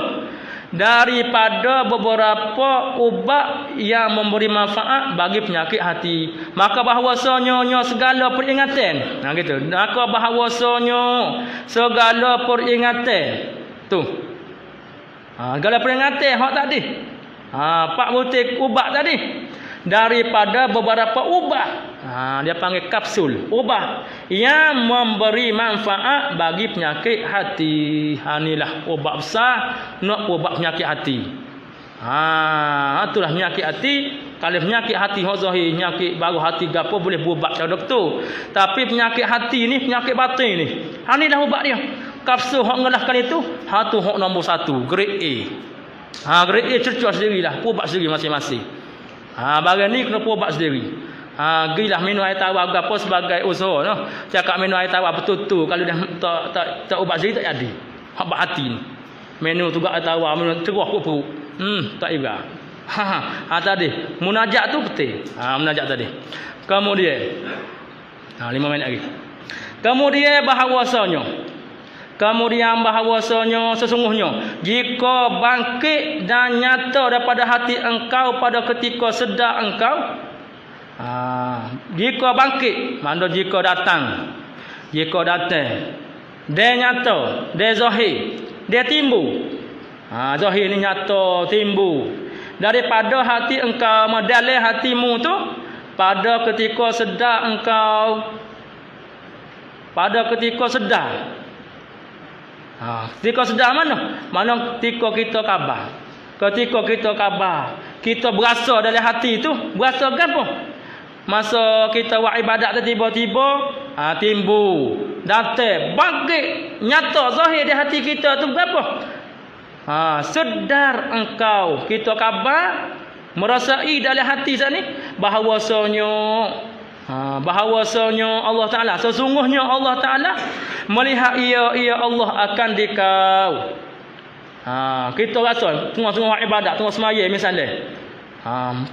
daripada beberapa ubat yang memberi manfaat bagi penyakit hati. Maka bahawasanya segala peringatan. Gitu. Maka bahawasanya segala peringatan tu. Segala peringatan hak tadi. Pak butir ubat tadi. Daripada beberapa ubat. Dia panggil kapsul. Ubat yang memberi manfaat bagi penyakit hati. Inilah ubat besar nak ubat penyakit hati. Itulah penyakit hati. Kalau penyakit hati hak zahir, penyakit baru hati gapo boleh berubat cara doktor. Tapi penyakit hati ni, penyakit batin ni. Inilah ubat dia. Kapsul hak ngelahkan itu, tu hak nombor 1, grade A. Grade A cercah sendirilah, ubat sendiri masing-masing. Barang ni kena ubat sendiri. Gilah minum air tawar apa sebagai usaha no. Cakap minum air tawar betul-betul kalau dah tak ubat sendiri tak jadi. Hak hati ni. Minum tu air tawar minum terus perut. Tak iba. Tadi munajat tu betul. Munajat tadi. Kemudian 5 minit lagi. Kemudian bahawasanya sesungguhnya jika bangkit dan nyata daripada hati engkau pada ketika sedar engkau, jika bangkit maknanya jika datang dia nyata, dia zahir, dia timbul. Zahir ni nyata timbul daripada hati engkau, dalam hatimu tu pada ketika sedar engkau, pada ketika sedar. Ketika sedar mana? Mana ketika kita khabar. Ketika kita khabar, kita berasa dalam hati tu, berasa apa? Masa kita buat ibadat tu tiba-tiba timbul, datang, bangkit, nyata zahir di hati kita tu apa? Sedar engkau, kita khabar, merasai dalam hati saat ni bahawasanya Allah Ta'ala, sesungguhnya Allah Ta'ala melihat ia Allah akan dikau. Kita rasa tengah-tengah ibadat, tengah semaya misalnya,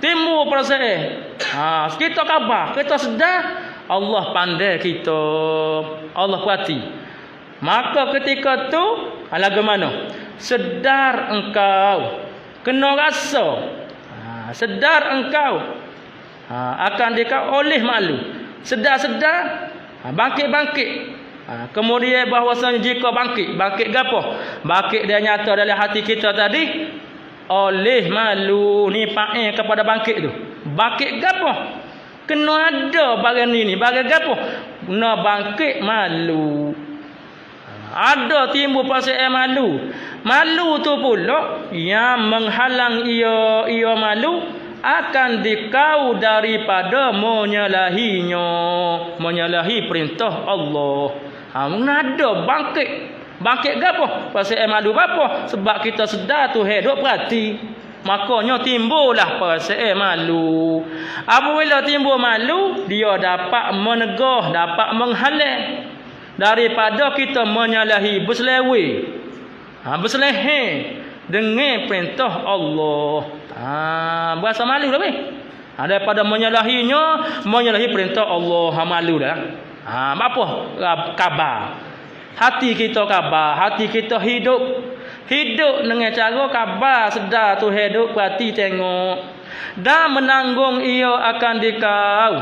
timbul perasaan, kita khabar, kita sedar, Allah pandai kita, Allah perhati. Maka ketika tu lagu mana? Sedar engkau, kena rasa, sedar engkau akan dikau oleh malu. Sedar-sedar, bangkit-bangkit. Kemudian bahawasanya jika bangkit gapo? Bangkit dia nyata dalam hati kita tadi oleh malu ni pae kepada bangkit tu. Bangkit gapo? Kena ada barang ni barang gapo? Kena bangkit malu. Ada timbul pasal malu. Malu tu pula yang menghalang ia malu akan dikau daripada menyalahi perintah Allah. Ada bangkit gapo pasal malu gapo? Sebab kita sedar tu hidup perhati. Makanya timbullah pasal malu. Apabila timbul malu, dia dapat menegah, dapat menghalang daripada kita menyalahi berseleweng dengan perintah Allah. Berasa malu dah daripada menyalahi perintah Allah. Malu dah. Apa khabar? Hati kita khabar, hati kita hidup dengan cara khabar, sedar tu hidup, perhati tengok dan menanggung ia akan dikau.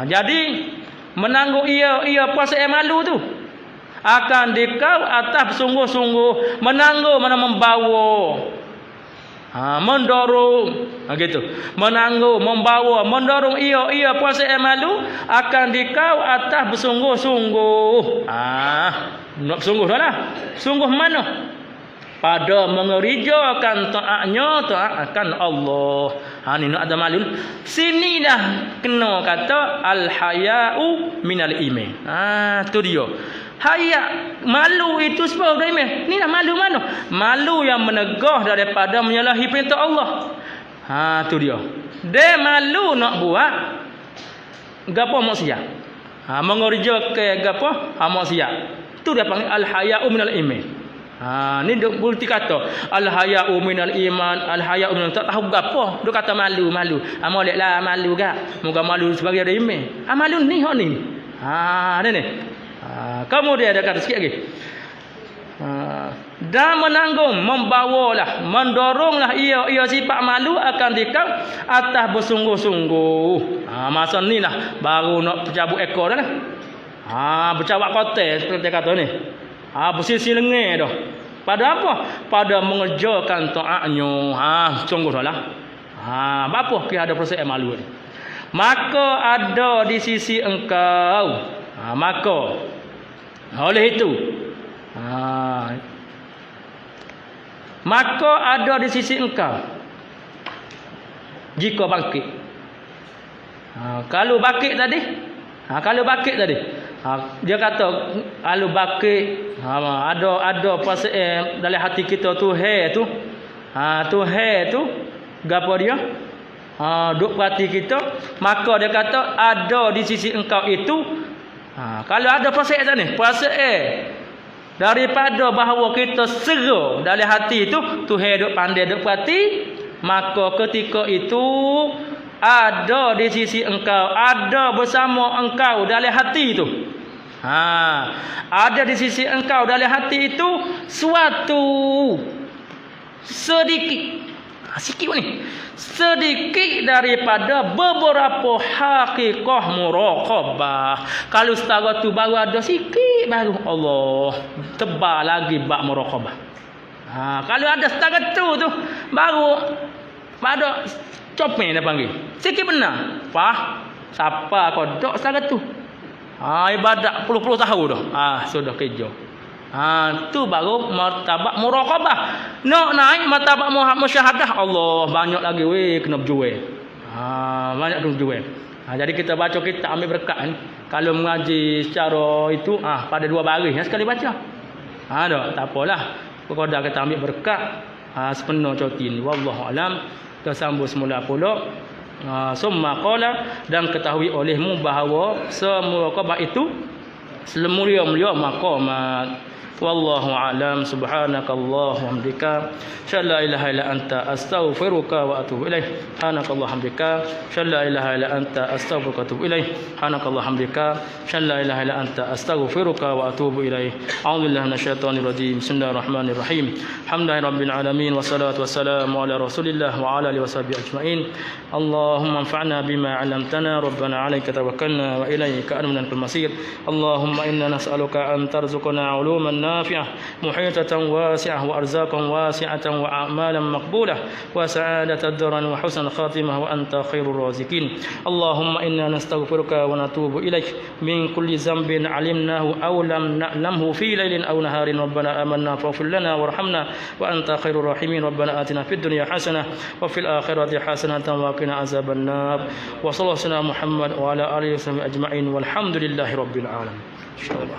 Jadi menanggung ia pasal malu tu akan dikau atas sungguh-sungguh, menanggung mana membawa, mendorong, gitu. Menanggung, membawa, mendorong ia pasal malu akan dikau atas bersungguh-sungguh. Nak sungguh dah lah. Sungguh mana? Pada mengerjakan taatnya, taat akan Allah. Ni nak ada malu. Sini dah kena kata al-haya'u minal iman. Tu dia. Haya, malu itu sebab dari iman. Ni dah malu mana? Malu yang menegah daripada menyalahi perintah Allah. Tu dia. Dia malu nak buat gapo maksiat. Mengerjakan gapo maksiat. Tu dia panggil al-haya'u minal iman. Ni duk berarti kata al-haya'u minal iman, al-haya'u minal, tak tahu gapo. Dia kata malu. Moleklah malu gak. Moga malu sebagai ada iman. Malu ni hak ni. Ni. Kemudian dia kata sikit lagi. Dan menanggung, membawalah, mendoronglah ia sifat malu akan dikau atas bersungguh-sungguh. Masa ni lah baru nak bercabut ekor dah lah. Bercabut kotel seperti dia kata ni. Bersisi lengan dah. Pada apa? Pada mengerjakan taatnya. Sungguh dah lah. Apa kita ada proses malu ni? Maka ada di sisi engkau. Maka oleh itu maka ada di sisi engkau jika bangkit. Kalau bangkit tadi dia kata kalau bangkit ada pasal dalam hati kita tu tu gapo dia duk perhati kita, maka dia kata ada di sisi engkau itu. Kalau ada perasaan ni, daripada bahawa kita sera dalam hati itu, Tuhan duk pandai duk perhati, maka ketika itu ada di sisi engkau, ada bersama engkau dalam hati itu. Ada di sisi engkau dalam hati itu suatu sedikit daripada beberapa hakikah muraqabah. Kalau setara tu baru ada sikit, baru Allah tebal lagi bab muraqabah. Kalau ada setara tu baru ada copeng dia panggil. Sikit benar. Siapa kodok setara tu? Ibadat puluh-puluh tahun dah. Sudah kerja. Tu baru martabat muraqabah. Nak naik martabat musyahadah, Allah banyak lagi kena berjual. Banyak kena berjual. Jadi kita baca, kita ambil berkat ni. Kalau mengaji secara itu pada 2 baris sekali baca. Tak apalah. Pokoknya kita ambil berkat sepenuh cuti ni. Wallahu alam. Kita sambung semula pula. Summa qala, dan ketahui olehmu bahawa semuraqabah itu semulia-mulia maqamat. Wallahu a'lam. Subhanakallahumma hamdika, syalla ilaha illa anta astaghfiruka wa atubu ilaih. Subhanakallahumma hamdika, syalla ilaha illa anta astaghfiruka wa atubu ilaih. Subhanakallahumma hamdika, syalla ilaha illa anta astaghfiruka wa atubu ilaih. A'udzubillahi minasyaitonir rajim. Bismillahirrahmanirrahim. Alhamdulillahirabbil alamin, wassalatu wassalamu ala Rasulillah wa ala alihi washabihi ajmain. Allahumma anfa'na bima 'allamtana, rabbana 'alaika tawakkalna wa ilaika anabna al-masir. Allahumma inna nas'aluka an tarzuqna 'uluman نافعة محيطة واسعة وأرزاقا واسعة وأعمالا مقبولة وسعادة الدار وحسن الخاتمة وأنت خير الرازقين اللهم إنا نستغفرك ونتوب إليك من كل ذنب علمناه أو لم نعلمه في ليل أو نهار ربنا آمنا فاغفر لنا وارحمنا وأنت خير الراحمين ربنا آتنا في الدنيا حسنة وفي الآخرة حسنة وقنا عذاب النار وصلى الله على محمد وعلى آله وصحبه أجمعين والحمد لله رب العالمين إن شاء الله